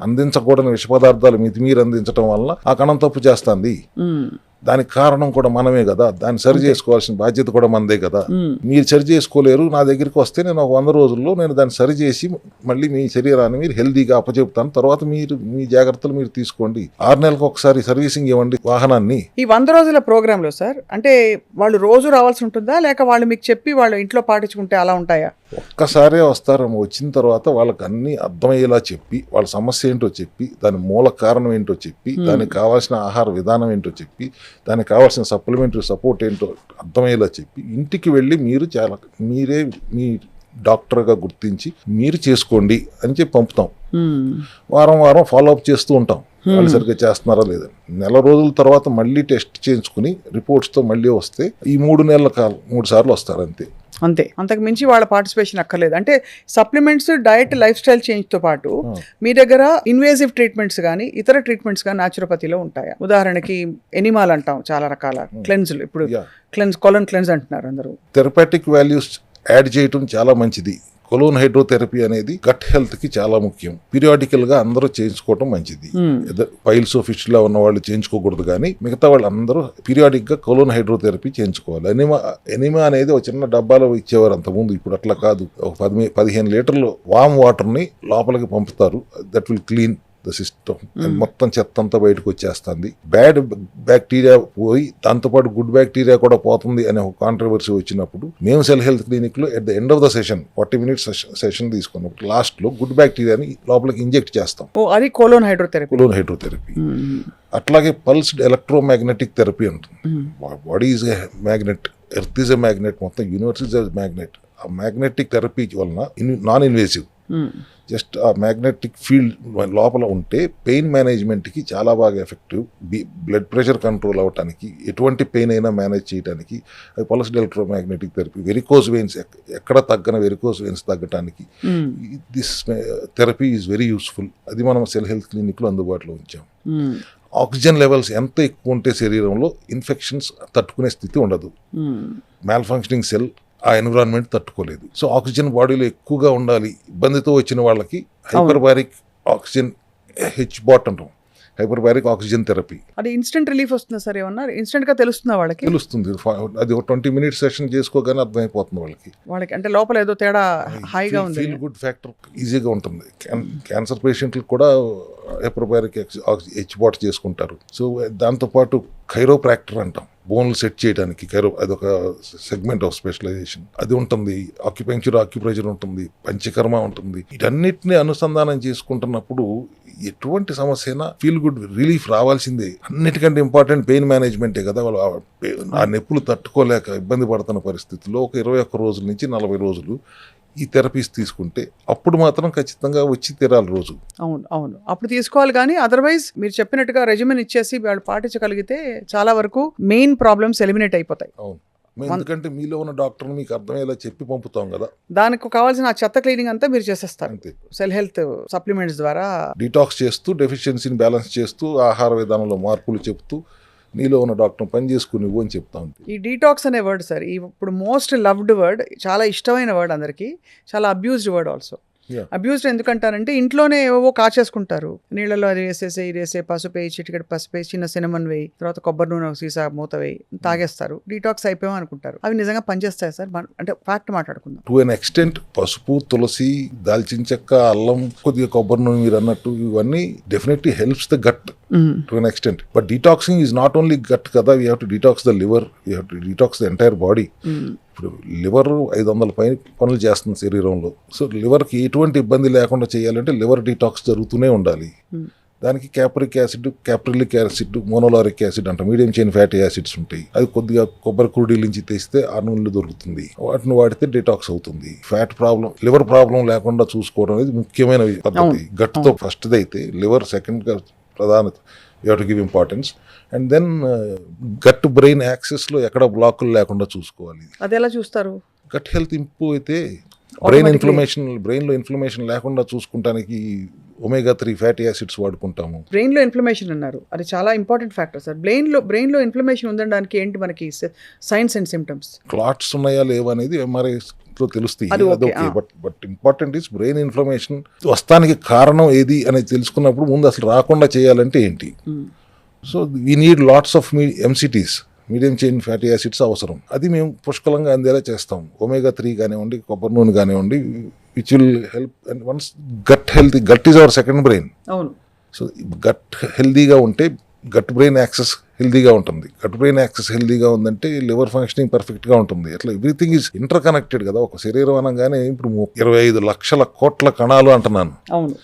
అందించకూడని విష పదార్థాలు మితిమీరి అందించడం వల్ల ఆ కణం తప్పు చేస్తుంది. దానికి కారణం కూడా మనమే కదా. దాన్ని సరి చేసుకోవాల్సిన బాధ్యత కూడా మనదే కదా. మీరు సరి చేసుకోలేరు, నా దగ్గరికి వస్తే నేను ఒక 100 రోజుల్లో నేను దాన్ని సరి చేసి మళ్ళీ మీ శరీరాన్ని మీరు హెల్దీగా అప్పచెప్తాను. తర్వాత మీరు మీ జాగ్రత్తలు మీరు తీసుకోండి. 6 నెలలకు ఒకసారి సర్వీసింగ్ ఇవ్వండి వాహనాన్ని. ఈ 100 రోజుల ప్రోగ్రామ్ లో సార్, అంటే వాళ్ళు రోజు రావాల్సి ఉంటుందా, లేక వాళ్ళు మీకు చెప్పి వాళ్ళు ఇంట్లో పాటించుకుంటే అలా ఉంటాయా? ఒక్కసారే వస్తారేమో. వచ్చిన తర్వాత వాళ్ళకి అన్ని అర్థమయ్యేలా చెప్పి, వాళ్ళ సమస్య ఏంటో చెప్పి, దాని మూల కారణం ఏంటో చెప్పి, దానికి కావాల్సిన ఆహార విధానం ఏంటో చెప్పి, దానికి కావాల్సిన సప్లిమెంటరీ సపోర్ట్ ఏంటో అర్థమయ్యేలా చెప్పి, ఇంటికి వెళ్ళి మీరే మీ డాక్టర్గా గుర్తించి మీరు చేసుకోండి అని చెప్పి పంపుతాం. వారం ఫాలోఅప్ చేస్తూ ఉంటాం, వాళ్ళు సరిగ్గా చేస్తున్నారా లేదా. 1 రోజుల తర్వాత మళ్ళీ టెస్ట్ చేయించుకుని రిపోర్ట్స్తో మళ్ళీ వస్తే ఈ 3 నెలల కాలం 3 సార్లు వస్తారు అంతే. అంతకు మించి వాళ్ళ పార్టిసిపేషన్ అక్కర్లేదు. అంటే supplements, diet, life style change తో పాటు మీ దగ్గర ఇన్వేజివ్ ట్రీట్మెంట్స్ కానీ ఇతర ట్రీట్మెంట్స్ కానీ న్యాచురోపతిలో ఉంటాయా? ఉదాహరణకి ఎనిమాల్ అంటాం, చాలా రకాల క్లెన్జ్లు. ఇప్పుడు కొలన్ క్లెన్స్ అంటున్నారు అందరూ. థెరపాటిక్ వాల్యూస్ యాడ్ చేయటం చాలా మంచిది. కొలోన్ హైడ్రోథెరపీ అనేది గట్ హెల్త్ కి చాలా ముఖ్యం. పీరియాడికల్ గా అందరూ చేయించుకోవటం మంచిది. పైల్స్ ఫిష్లా ఉన్న వాళ్ళు చేయించుకోకూడదు, కానీ మిగతా వాళ్ళు అందరూ పీరియాడిక్ గా కొలోన్ హైడ్రోథెరపీ చేయించుకోవాలి. ఎనిమా అనేది ఒక చిన్న డబ్బాలో ఇచ్చేవారు అంతకుముందు, ఇప్పుడు అట్లా కాదు. ఒక 15 లీటర్లు వామ్ వాటర్ ని లోపలికి పంపుతారు. That will clean the system. మొత్తం చెత్త అంతా బయటకు వచ్చేస్తుంది. బ్యాడ్ బ్యాక్టీరియా పోయి దాంతోపాటు గుడ్ బ్యాక్టీరియా కూడా పోతుంది అనే ఒక కాంట్రవర్సీ వచ్చినప్పుడు మేము సెల్ హెల్త్ క్లినిక్ లో at the end of the session 40 minutes session తీసుకున్నప్పుడు లాస్ట్ లో గుడ్ బ్యాక్టీరియాని లోపలికి ఇంజెక్ట్ చేస్తాం. అది కొలోన్ హైడ్రోథెరపీ. అట్లాగే పల్స్డ్ ఎలక్ట్రోమాగ్నెటిక్ థెరపీ ఉంటుంది. Body is a magnet, earth is a magnet, మొత్తం యూనివర్స్ ఈజ్ ఎ మ్యాగ్నెట్. ఆ మ్యాగ్నెటిక్ థెరపీ వలన నాన్ ఇన్వేసివ్, జస్ట్ ఆ మ్యాగ్నెటిక్ ఫీల్డ్ లోపల ఉంటే పెయిన్ మేనేజ్మెంట్కి చాలా బాగా ఎఫెక్టివ్. బ్లడ్ ప్రెషర్ కంట్రోల్ అవ్వటానికి, ఎటువంటి పెయిన్ అయినా మేనేజ్ చేయడానికి అది pulsed electromagnetic therapy. Varicose veins ఎక్కడ తగ్గన వెరికోస్ వెయిన్స్ తగ్గటానికి this therapy is very useful. అది మనం సెల్ హెల్త్ క్లినిక్లో అందుబాటులో ఉంచాం. ఆక్సిజన్ లెవెల్స్ ఎంత ఎక్కువ ఉంటే శరీరంలో ఇన్ఫెక్షన్స్ తట్టుకునే స్థితి ఉండదు. మ్యాల్ ఫంక్షనింగ్ సెల్ ఆ ఎన్విరాన్మెంట్ తట్టుకోలేదు. సో ఆక్సిజన్ బాడీలో ఎక్కువగా ఉండాలి. ఇబ్బందితో వచ్చిన వాళ్ళకి హైపర్బారిక్ ఆక్సిజన్ హెచ్ బాట్ అంటాం. Hyperbaric oxygen therapy. అది ఇన్స్టెంట్ రిలీఫ్ వస్తుందా సార్? ఏమన్నా ఇన్స్టెంట్ గా తెలుస్తుందా వాళ్ళకి? తెలుస్తుంది. అది ఒక 20 minutes సెషన్ చేసుకోగానే అర్థమైపోతుంది వాళ్ళకి. అంటే లోపల ఏదో తేడా హాయిగా ఉంది, ఫీల్ గుడ్ ఫ్యాక్టర్ ఈజీగా ఉంటుంది. క్యాన్సర్ పేషెంట్లు కూడా హైపర్బారిక్ హెచ్బాట్ చేసుకుంటారు. సో దాంతోపాటు కైరోప్రాక్టర్ అంటాం, బోన్లు సెట్ చేయడానికి. అదొక సెగ్మెంట్ ఆఫ్ స్పెషలైజేషన్ అది ఉంటుంది. ఆక్యుప్రెషర్ ఉంటుంది, పంచకర్మ ఉంటుంది. వీటన్నిటిని అనుసంధానం చేసుకుంటున్నప్పుడు ఎటువంటి సమస్య అయినా ఫీల్ గుడ్ రిలీఫ్ రావాల్సిందే. అన్నిటికంటే ఇంపార్టెంట్ పెయిన్ మేనేజ్మెంటే కదా. వాళ్ళు ఆ నొప్పులు తట్టుకోలేక ఇబ్బంది పడుతున్న పరిస్థితుల్లో ఒక 21 రోజుల నుంచి 40 రోజులు ఈ థెరపీస్ తీసుకుంటే అప్పుడు మాత్రం ఖచ్చితంగా వచ్చి తీరాలి రోజు. అవును అప్పుడు తీసుకోవాలి. కానీ అదర్వైజ్ మీరు చెప్పినట్టుగా రెజిమెన్ ఇచ్చేసి వాళ్ళు పాటించగలిగితే చాలా వరకు మెయిన్ ప్రాబ్లమ్స్ ఎలిమినేట్ అయిపోతాయి. అవును, ఎందుకంటే మీలో ఉన్న డాక్టర్ని మీకు అర్థమయ్యేలా చెప్పి పంపుతాం కదా. దానికి కావాల్సిన ఆ చెత్త క్లీనింగ్ అంతా మీరు చేసేస్తారు అంతే. సెల్ హెల్త్ సప్లిమెంట్స్ ద్వారా డీటాక్స్ చేస్తూ, డెఫిషియన్సీని బ్యాలెన్స్ చేస్తూ, ఆహార విధానంలో మార్పులు చెప్తూ నీలో ఉన్న డాక్టర్ పని చేసుకుని అని చెప్తా ఉంటాను. ఈ డీటాక్స్ అనే వర్డ్ సార్ ఇప్పుడు మోస్ట్ లవ్డ్ వర్డ్, చాలా ఇష్టమైన వర్డ్ అందరికి, చాలా అబ్యూజ్డ్ వర్డ్ ఆల్సో. అబ్యూజ్డ్ ఎందుకంటారంటే ఇంట్లోనే ఏవో కాచేసుకుంటారు, నీళ్ళలో అది వేసేసి ఇది వేసే పసుపు వేయి, చిటికెడు పసుపు వేయి, చిన్న సినమన్ వేయి, తర్వాత కొబ్బరి నూనె సీసా మూత వేయి, తాగేస్తారు, డీటాక్స్ అయిపోయాం అనుకుంటారు. అవి నిజంగా పనిచేస్తాయి సార్? అంటే ఫ్యాక్ట్ మాట్లాడుకుందాం. టు ఎన్ ఎక్స్టెంట్ పసుపు, తులసి, దాల్చిన చెక్క, అల్లం, కొద్దిగా కొబ్బరి నూనె మీరు అన్నట్టు ఇవన్నీ definitely helps the gut to an extent. But detoxing is not only gut కదా, we have to detox the liver, we have to detox the entire body. ఇప్పుడు లివర్ 500 పైన పనులు చేస్తుంది శరీరంలో. సో లివర్కి ఎటువంటి ఇబ్బంది లేకుండా చేయాలంటే లివర్ డీటాక్స్ జరుగుతూనే ఉండాలి. దానికి క్యాప్రిలిక్ యాసిడ్, మోనోలారిక్ యాసిడ్ అంట, మీడియం చైన్ ఫ్యాటీ యాసిడ్స్ ఉంటాయి. అది కొద్దిగా కొబ్బరి కురుడీల నుంచి తెస్తే ఆ నూనెలు దొరుకుతుంది. వాటిని వాడితే డిటాక్స్ అవుతుంది. ఫ్యాట్ ప్రాబ్లం, లివర్ ప్రాబ్లం లేకుండా చూసుకోవడం అనేది ముఖ్యమైన పద్ధతి. గట్తో ఫస్ట్ది అయితే లివర్ సెకండ్గా ప్రధానత. You have to give importance. And then gut brain యాక్సెస్లో ఎక్కడ బ్లాకులు లేకుండా చూసుకోవాలి. అది ఎలా చూస్తారు? గట్ హెల్త్ ఇంప్రూవ్ అయితే బ్రెయిన్లో ఇన్ఫ్లమేషన్ లేకుండా చూసుకుంటానికి omega-3 ఫ్యాటీ యాసిడ్స్ వాడుకుంటాము. బ్రెయిన్లో ఇన్ఫ్లమేషన్ అన్నారు, అది చాలా ఇంపార్టెంట్ ఫ్యాక్టర్ సార్. బ్రెయిన్లో ఇన్ఫ్లమేషన్ ఉండడానికి ఏంటి మనకి సైన్స్ అండ్ సిమ్టమ్స్? క్లాట్స్ ఉన్నాయా లేవా అనేది ఎంఆర్ఐలో తెలుస్తాయి. అదొకే. But important is brain inflammation వస్తానికి కారణం ఏది అనేది తెలుసుకున్నప్పుడు ముందు అసలు రాకుండా చేయాలంటే ఏంటి. So we need lots of MCTs, medium chain fatty acids అవసరం. అది మేము పుష్కలంగా అందేలా చేస్తాం. omega-3 కానివ్వండి, కొబ్బరి నూనె కానివ్వండి, which will help. And once gut is our second brain. అవును. సో గట్ హెల్దీగా ఉంటే గట్ బ్రెయిన్ యాక్సెస్ హెల్దీగా ఉంటుంది. గట్ బ్రెయిన్ యాక్సెస్ హెల్దీగా ఉందంటే లివర్ ఫంక్షనింగ్ పర్ఫెక్ట్గా ఉంటుంది. అట్లా ఎవ్రీథింగ్ ఈజ్ ఇంటర్ కనెక్టెడ్ కదా. ఒక శరీరం అనగానే ఇప్పుడు 25 లక్షల కోట్ల కణాలు అంటున్నాను. అవును.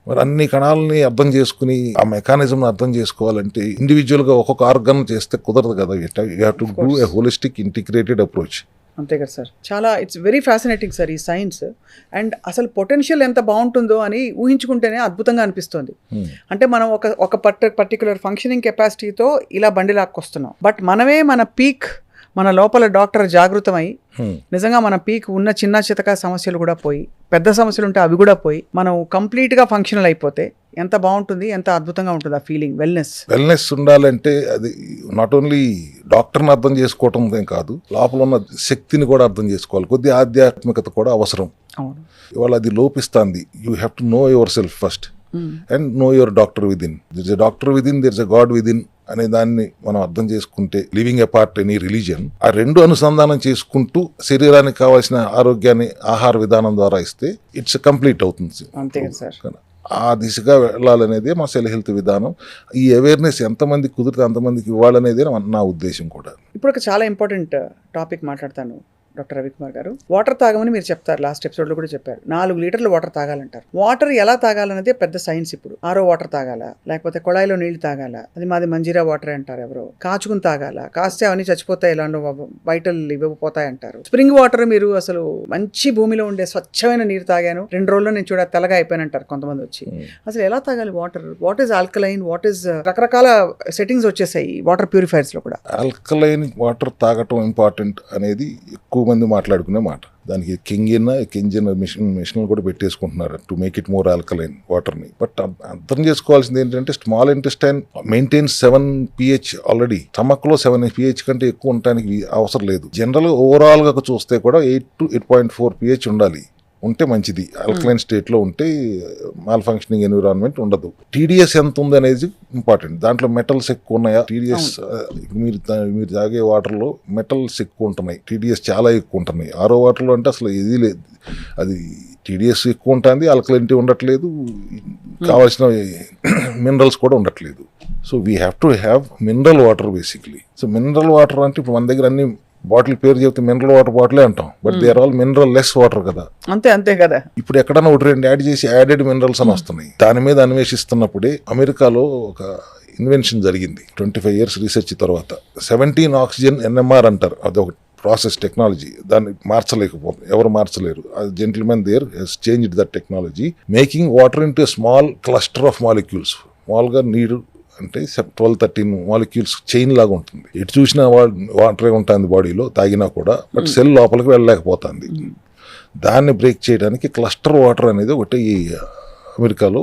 మరి అన్ని కణాలని అర్థం చేసుకుని ఆ మెకానిజం అర్థం చేసుకోవాలంటే ఇండివిజువల్గా ఒక్కొక్క ఆర్గన్ చేస్తే కుదరదు కదా. You have to do a holistic integrated approach. అంతే కదా సార్. చాలా ఇట్స్ వెరీ ఫ్యాసినేటింగ్ సార్ ఈ సైన్స్. అండ్ అసలు పొటెన్షియల్ ఎంత బాగుంటుందో అని ఊహించుకుంటేనే అద్భుతంగా అనిపిస్తుంది. అంటే మనం ఒక పర్టికులర్ ఫంక్షనింగ్ కెపాసిటీతో ఇలా బండి లాక్కొస్తున్నాం. బట్ మనమే మన పీక్, మన లోపల డాక్టర్ జాగృతమై నిజంగా మన పీక్ ఉన్న చిన్న చితక సమస్యలు కూడా పోయి, పెద్ద సమస్యలు ఉంటే అవి కూడా పోయి, మనం కంప్లీట్గా ఫంక్షనల్ అయిపోతే ఎంత బాగుంటుంది, ఎంత అద్భుతంగా ఉంటుంది ఆ ఫీలింగ్. వెల్నెస్ ఉండాలంటే అది నాట్ ఓన్లీ డాక్టర్ని అర్థం చేసుకోవటం కాదు, లోపల ఉన్న శక్తిని కూడా అర్థం చేసుకోవాలి. కొద్దిగా ఆధ్యాత్మికత కూడా అవసరం. ఇవాళ అది లోపిస్తుంది. You have to know your self first and know your doctor within. There is a doctor within, there is a God within అనే దాన్ని మనం అర్థం చేసుకుంటే, లివింగ్ అపార్ట్ ఎనీ రిలీజియన్, ఆ రెండు అనుసంధానం చేసుకుంటూ శరీరానికి కావాల్సిన ఆరోగ్యాన్ని ఆహార విధానం ద్వారా ఇస్తే ఇట్స్ కంప్లీట్ అవుతుంది. అంతే సార్. ఆ దిశగా వెళ్ళాలనేదే మా సెల్ హెల్త్ విధానం. ఈ అవేర్నెస్ ఎంతమంది కుదిరితే అంతమందికి ఇవ్వాలనేదే నా ఉద్దేశం కూడా. ఇప్పుడు ఒక చాలా ఇంపార్టెంట్ టాపిక్ మాట్లాడతాను డాక్టర్ రవికుమార్ గారు. వాటర్ తాగమని మీరు చెప్తారు, లాస్ట్ ఎపిసోడ్లో కూడా చెప్పారు. 4 లీటర్లు వాటర్ తాగాలంటారు. వాటర్ ఎలా తాగాలనేదే పెద్ద సైన్స్. ఇప్పుడు ఆరో వాటర్ తాగాల, లేకపోతే కొళాయిలో నీళ్లు తాగాల, అది మాది మంజీరా వాటర్ అంటారు ఎవరో, కాచుకుని తాగాల, కాస్తే అవన్నీ చచ్చిపోతాయి, ఇలాంటి వైటల్ ఇవ్వకపోతాయి అంటారు. స్ప్రింగ్ వాటర్ మీరు అసలు మంచి భూమిలో ఉండే స్వచ్ఛమైన నీరు తాగాను, 2 రోజుల్లో నేను చూడ తెల్లగా అయిపోయానంటారు కొంతమంది వచ్చి. అసలు ఎలా తాగాలి water? What is alkaline, what is రకరకాల సెట్టింగ్స్ వచ్చేసాయి వాటర్ ప్యూరిఫైర్స్ లో కూడా. ఆల్కలైన్ వాటర్ తాగటం ఇంపార్టెంట్ అనేది ఎక్కువ మంది మాట్లాడుకునే మాట. దానికి కింజిన్ మిషన్ కూడా పెట్టేసుకుంటున్నారు to make it more alkaline వాటర్ని. బట్ అర్థం చేసుకోవాల్సింది ఏంటంటే small intestine maintains 7 pH already. Stomach లో 7 pH కంటే ఎక్కువ ఉండడానికి అవసరం లేదు. జనరల్ ఓవరాల్ గా చూస్తే కూడా 8 to 8.4 pH ఉండాలి. ఉంటే మంచిది. ఆల్కలైన్ స్టేట్లో ఉంటే మాల్ ఫంక్షనింగ్ ఎన్విరాన్మెంట్ ఉండదు. టీడీఎస్ ఎంత ఉంది అనేది ఇంపార్టెంట్. దాంట్లో మెటల్స్ ఎక్కువ ఉన్నాయా? టీడీఎస్ మీరు తాగే వాటర్లో మెటల్స్ ఎక్కువ ఉంటున్నాయి, టీడీఎస్ చాలా ఎక్కువ ఉంటున్నాయి. ఆరో వాటర్లో అంటే అసలు ఇది లేదు. అది టీడీఎస్ ఎక్కువ ఉంటుంది, ఆల్కలైనిటీ ఉండట్లేదు, కావాల్సిన మినరల్స్ కూడా ఉండట్లేదు. So we have to have mineral water basically. So mineral water అంటే ఇప్పుడు మన దగ్గర అన్ని బాటిల్ పేరు చెప్తే మినరల్ వాటర్ బాటిలే అంటాం, but they are all mineral less water కదా. అంతే కదా. ఇప్పుడు ఎక్కడన్నా ఒకటి రెండు యాడ్ చేసి యాడెడ్ మినరల్స్ అని వస్తున్నాయి. దాని మీద అన్వేషిస్తున్నప్పుడే అమెరికాలో ఒక ఇన్వెన్షన్ జరిగింది 25 years రీసెర్చ్ తర్వాత. 17 ఆక్సిజన్ NMR అంటారు, అదొక ప్రాసెస్ టెక్నాలజీ. దాన్ని మార్చలేకపోతుంది, ఎవరు మార్చలేరు. Gentlemen there has changed that technology, making water into small cluster of molecules. మామూలుగా నీరు అంటే 12-13 మాలిక్యూల్స్ చైన్ లాగా ఉంటుంది. ఎటు చూసినా వాటరే ఉంటుంది బాడీలో తాగినా కూడా, బట్ సెల్ లోపలికి వెళ్ళలేకపోతుంది. దాన్ని బ్రేక్ చేయడానికి క్లస్టర్ వాటర్ అనేది ఒకటి ఈ అమెరికాలో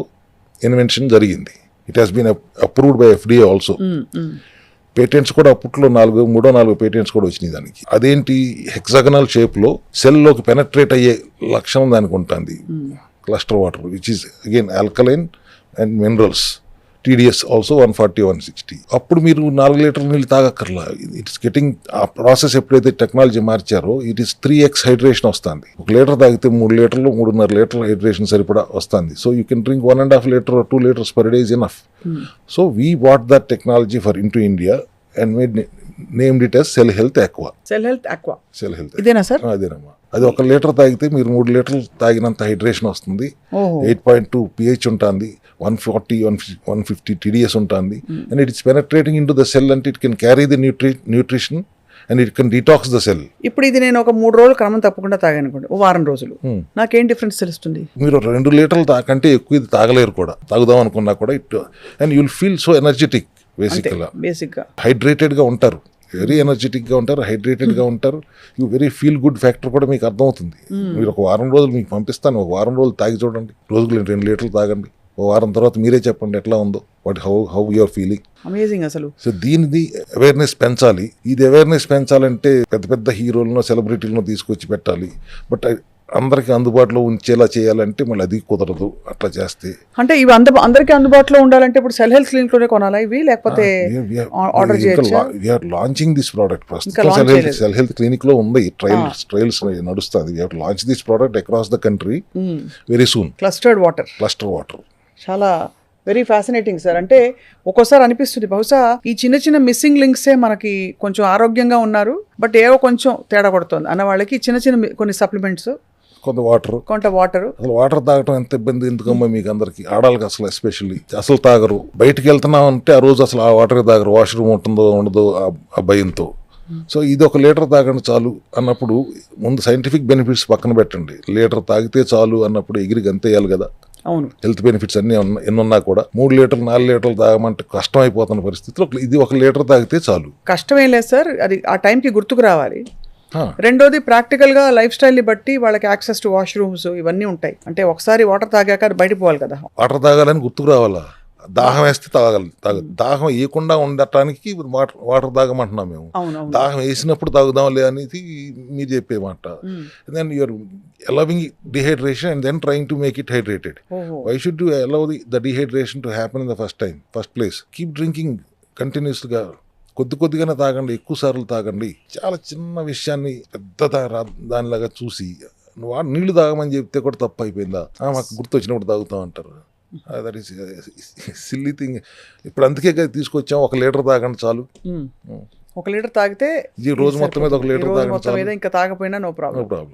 ఇన్వెన్షన్ జరిగింది. It has been approved by FDA also. Patents కూడా అప్పట్లో 3-4 పేటెంట్స్ కూడా వచ్చినాయి దానికి. అదేంటి, హెక్సాగనల్ షేప్లో సెల్లోకి పెనట్రేట్ అయ్యే లక్షణం దానికి ఉంటుంది cluster water, which is again alkaline and minerals. TDS also 140-160. అప్పుడు మీరు 4 లీటర్ల నీళ్ళు తాగక్కర్లా. ఇట్స్ గెటింగ్, ఆ ప్రాసెస్ ఎప్పుడైతే టెక్నాలజీ మార్చారో ఇట్ ఈస్ 3x హైడ్రేషన్ వస్తుంది. 1 లీటర్ తాగితే 3 లీటర్లు 3.5 లీటర్ల హైడ్రేషన్ సరిపడా వస్తుంది. So you can drink 1.5 litre or 2 liters per day is enough. So we bought that technology into India and named it as Cell Health Aqua. Cell Health Aqua. Cell Health. ఇదేనా sir? అదేనమ్మా. అది 1 litre తాగితే మీరు 3 లీటర్లు తాగినంత hydration వస్తుంది. 8.2 pH ఉంటుంది, 140-150 TDS ఉంటుంది. And it is penetrating in to the cell and it can carry the nutrition and it can detox the cell. ఇప్పుడు ఇది నేను ఒక 3 రోజులు క్రమం తప్పకుండా తాగాను అనుకోండి, ఓ వారం రోజులు, నాకేం డిఫరెన్స్ తెలుస్తుంది? మీరు 2 లీటర్లు తాకంటే ఎక్కువ ఇది తాగలేరు కూడా. తాగుదాం అనుకున్నా కూడా and you'll feel so energetic. బేసిక్గా హైడ్రేటెడ్గా ఉంటారు, వెరీ ఎనర్జెటిక్గా ఉంటారు, హైడ్రేటెడ్గా ఉంటారు. You very feel good factor కూడా మీకు అర్థమవుతుంది. మీరు ఒక వారం రోజులు మీకు పంపిస్తాను, ఒక వారం రోజులు తాగి చూడండి, రోజుకు 2 లీటర్లు తాగండి. ఓ వారం తర్వాత మీరే చెప్పండి ఎట్లా ఉందో, హౌ యూఆర్ ఫీలింగ్. అమేజింగ్ అసలు. సో దీనిది అవేర్నెస్ పెంచాలి. ఇది అవేర్నెస్ పెంచాలంటే పెద్ద హీరోలను సెలబ్రిటీలను తీసుకొచ్చి పెట్టాలి. బట్ అందరికి అందుబాటులో ఉంచేలా చేయాలంటే మళ్ళీ అది కుదరదు. అట్లా చేస్తే అంటే ఇవి అందరికీ అందుబాటులో ఉండాలంటే ఇప్పుడు సెల్ హెల్త్ క్లినిక్ లోనే కొనాలా ఇవి, లేకపోతే ఆర్డర్ చేయొచ్చా? We are launching this product. ప్రస్తుతం సెల్ హెల్త్ క్లినిక్ లో ఉంది, ట్రయల్స్ నడుస్తుంది. We have to launch this product across the country very soon. Clustered water చాలా వెరీ ఫ్యాసినేటింగ్ సార్. అంటే ఒక్కోసారి అనిపిస్తుంది బహుశా ఈ చిన్న మిస్సింగ్ లింక్సే మనకి కొంచెం ఆరోగ్యంగా ఉన్నారు, బట్ ఏవో కొంచెం తేడా కొడుతుంది అన్న వాళ్ళకి చిన్న కొన్ని సప్లిమెంట్స్, కొంత వాటర్. అసలు వాటర్ తాగటం ఎంత ఇబ్బంది ఎందుకమ్మా మీకు అందరికి, ఆడాలకి అసలు ఎస్పెషల్లీ అసలు తాగరు. బయటికి వెళ్తున్నాం అంటే ఆ రోజు అసలు ఆ వాటర్ తాగరు, వాష్రూమ్ ఉంటుందో ఉండదో ఆ భయంతో. సో ఇది 1 లీటర్ తాగండి చాలు అన్నప్పుడు ముందు సైంటిఫిక్ బెనిఫిట్స్ పక్కన పెట్టండి. లీటర్ తాగితే చాలు అన్నప్పుడు ఎగిరి గంతేయాలి కదా. అవును, హెల్త్ బెనిఫిట్స్ అన్ని ఎన్నున్నా కూడా 3 లీటర్లు 4 లీటర్లు తాగమంటే కష్టం అయిపోతున్న పరిస్థితిలో ఇది 1 లీటర్ తాగితే చాలు. కష్టమేం లేదు సార్, అది ఆ టైంకి గుర్తుకు రావాలి. రెండోది ప్రాక్టికల్ గా లైఫ్ స్టైల్ ని బట్టి వాళ్ళకి యాక్సెస్ టు వాష్రూమ్స్ ఇవన్నీ ఉంటాయి. అంటే ఒకసారి వాటర్ తాగాక బయటకు పోవాలి కదా. వాటర్ తాగాలని గుర్తుకు రావాలా, దాహం వేస్తే దాహం వేయకుండా ఉండటానికి వాటర్ తాగమంటున్నాం మేము. దాహం వేసినప్పుడు తాగుదాంలే అనేది మీరు చెప్పే మాట. Then you're allowing dehydration and then trying to make it hydrated. Why should you allow the dehydration to happen in the first place? Keep drinking continuously గా, కొద్దిగానే తాగండి, ఎక్కువ సార్లు తాగండి. చాలా చిన్న విషయాన్ని పెద్ద దానిలాగా చూసి నువ్వు నీళ్లు తాగమని చెప్తే కూడా తప్పు అయిపోయిందా, మాకు గుర్తు వచ్చినప్పుడు తాగుతాం అంటారు. That is silly thing. ఇప్పుడు అందుకే తీసుకొచ్చాం 1 లీటర్ తాగండి చాలు. 1 లీటర్ తాగితే ఈ రోజు మొత్తం మీద 1 లీటర్ తాగండి, ఇంకా తాగపోయినా నో ప్రాబ్లం.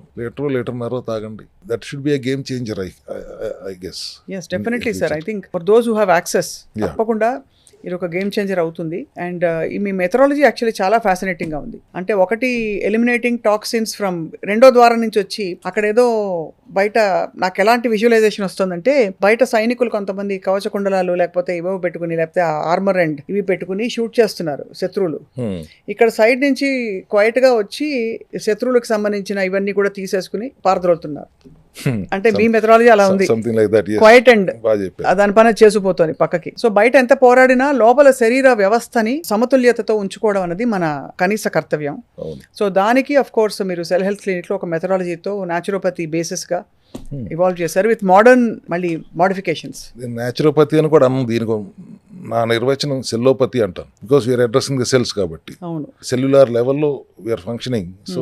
లీటర్న్నర తాగండి. That should be a game changer I guess. yes definitely sir. I think for those who have access తప్పకుండా ఇది ఒక గేమ్ చేంజర్ అవుతుంది. అండ్ మీ మెథడాలజీ యాక్చువల్లీ చాలా ఫ్యాసినేటింగ్గా ఉంది. అంటే ఒకటి ఎలిమినేటింగ్ టాక్సిన్స్ ఫ్రమ్ రెండో ద్వారం నుంచి వచ్చి అక్కడ ఏదో బయట నాకు ఎలాంటి విజువలైజేషన్ వస్తుందంటే బయట సైనికులు కొంతమంది కవచ కుండలాలు లేకపోతే ఇవో పెట్టుకుని లేకపోతే ఆర్మర్ అండ్ ఇవి పెట్టుకుని షూట్ చేస్తున్నారు శత్రువులు. ఇక్కడ సైడ్ నుంచి క్వైట్ గా వచ్చి శత్రువులకు సంబంధించిన ఇవన్నీ కూడా తీసేసుకుని పారద్రోలుతున్నారు. అంటే మీ మెథడాలజీ అలా ఉంది, క్వైట్ అండ్ దాని పని చేసిపోతుంది పక్కకి. సో బయట ఎంత పోరాడినా లోపల శరీర వ్యవస్థని సమతుల్యతతో ఉంచుకోవడం అనేది మన కనీస కర్తవ్యం. సో దానికి అఫ్ కోర్స్ మీరు సెల్ హెల్త్ క్లినిక్ లో ఒక మెథడాలజీతో న్యాచురోపతి బేసిస్ గా ఇవాల్వ్ చేశారు విత్ మోడర్న్ మళ్ళీ మోడిఫికేషన్స్. న్యాచురోపతి అని కూడా అన్నాం. దీనికి నా నిర్వచనం సెల్లోపతి అంటాను, because we're addressing the cells కాబట్టి. అవును, సెల్యులార్ లెవెల్లో we're functioning. So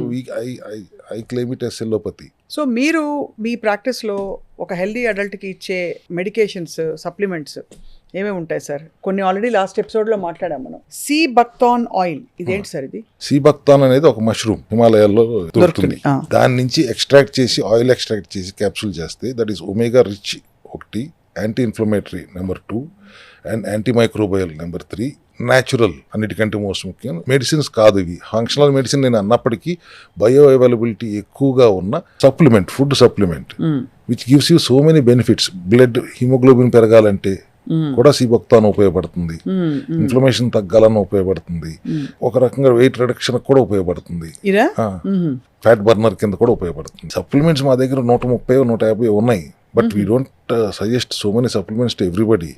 I claim it as cellopathy. So మీరు మీ ప్రాక్టీస్లో ఒక హెల్దీ అడల్ట్కి ఇచ్చే మెడికేషన్స్, సప్లిమెంట్స్ ఏమేమి ఉంటాయి సార్? కొన్ని ఆల్రెడీ లాస్ట్ ఎపిసోడ్లో మాట్లాడాం మనం. సీ బక్థాన్ ఆయిల్, ఇదేంటి సార్ ఇది? సీ బక్థాన్ అనేది ఒక మష్రూమ్ హిమాలయాల్లో దొరుకుతుంది. దాని నుంచి ఎక్స్ట్రాక్ట్ చేసి, ఆయిల్ ఎక్స్ట్రాక్ట్ చేసి క్యాప్సూల్ చేస్తే దట్ ఈస్ ఒమేగా రిచ్ ఒకటి, anti inflammatory number 2 and anti microbial number 3, natural అన్నిటికంటే మోస్ట్ ముఖ్యం. మెడిసిన్స్ కాదు ఇవి, ఫంక్షనల్ మెడిసిన్ నేను అన్నప్పటికీ బయో అవైలబిలిటీ ఎక్కువగా ఉన్న supplement, food supplement which gives you so many benefits. Blood haemoglobin పెరగాలంటే కూడా సీబక్తాన్ ఉపయోగపడుతుంది, ఇన్ఫ్లమేషన్ తగ్గాలని ఉపయోగపడుతుంది, ఒక రకంగా వెయిట్ రిడక్షన్ కూడా ఉపయోగపడుతుంది, ఫ్యాట్ బర్నర్ కింద కూడా ఉపయోగపడుతుంది. సప్లిమెంట్స్ మా దగ్గర 130-150 ఉన్నాయి. But we don't suggest so many supplements to everybody.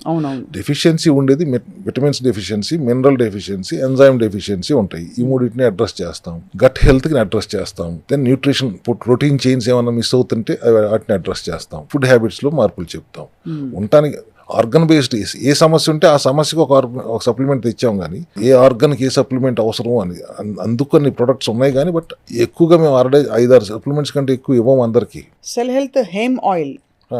Deficiency ఉండేది vitamins deficiency, mineral deficiency, enzyme deficiency ఉంటాయి. ఈ మూడింటిని అడ్రస్ చేస్తాం. గట్ హెల్త్ని అడ్రస్ చేస్తాం. దెన్ న్యూట్రిషన్, ప్రోటీన్ చైన్స్ ఏమైనా మిస్ అవుతుంటే వాటిని అడ్రస్ చేస్తాం. ఫుడ్ హ్యాబిట్స్లో మార్పులు చెప్తాం. ఉండటానికి ఆర్గన్ బేస్డ్ ఏ సమస్య ఉంటే ఆ సమస్యకు ఒక సప్లిమెంట్ తెచ్చాం, కానీ ఏ ఆర్గన్కి ఏ సప్లిమెంట్ అవసరం అని అందుకని ప్రొడక్ట్స్ ఉన్నాయి. కానీ బట్ ఎక్కువగా మేము 5-6 సప్లిమెంట్స్ కంటే ఎక్కువ ఇవ్వము అందరికి. Cell health hemp oil,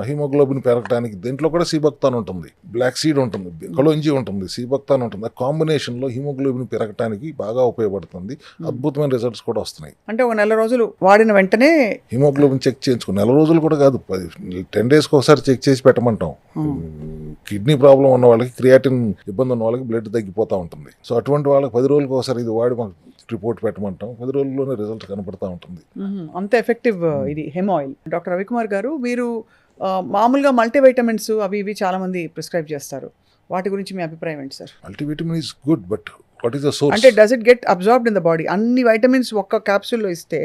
haemoglobin పెరగడానికి దీంట్లో కూడా సీబక్తాన్ ఉంటుంది, బ్లాక్ సీడ్ ఉంటుంది, కలోంజీ ఉంటుంది, సీబక్తాన్ ఉంటుంది. ఆ కాంబినేషన్లో హిమోగ్లోబిన్ పెరగడానికి బాగా ఉపయోగపడుతుంది. అద్భుతమైన రిజల్ట్స్ కూడా వస్తున్నాయి. అంటే ఒక నెల రోజులు వాడిన వెంటనే హిమోగ్లోబిన్ చెక్ చేయించుకుని, నెల రోజులు కూడా కాదు, 10 డేస్కి ఒకసారి చెక్ చేసి పెట్టమంటాం. కిడ్నీ ప్రాబ్లం ఉన్న వాళ్ళకి, క్రియాటిన్ ఇబ్బంది ఉన్న వాళ్ళకి బ్లడ్ తగ్గిపోతూ ఉంటుంది. సో అటువంటి వాళ్ళకి 10 రోజులకు ఒకసారి ఇది వాడి మాకు రిపోర్ట్ పెట్టమంటాం. 10 రోజుల్లోనే రిజల్ట్ కనపడతా ఉంటుంది. అంత ఎఫెక్టివ్ ఇది హెమ్ ఆయిల్. డాక్టర్ రవికుమార్ గారు, మీరు మామూలుగా మల్టీవైటమిన్స్ అవి ఇవి చాలా మంది ప్రిస్క్రైబ్ చేస్తారు, వాటి గురించి మీ అభిప్రాయం ఏంటి sir? Multivitamin is good, but what is the source? అంటే does it get absorbed in the body? అన్ని వైటమిన్స్ ఒక్క క్యాప్సూల్లో ఇస్తే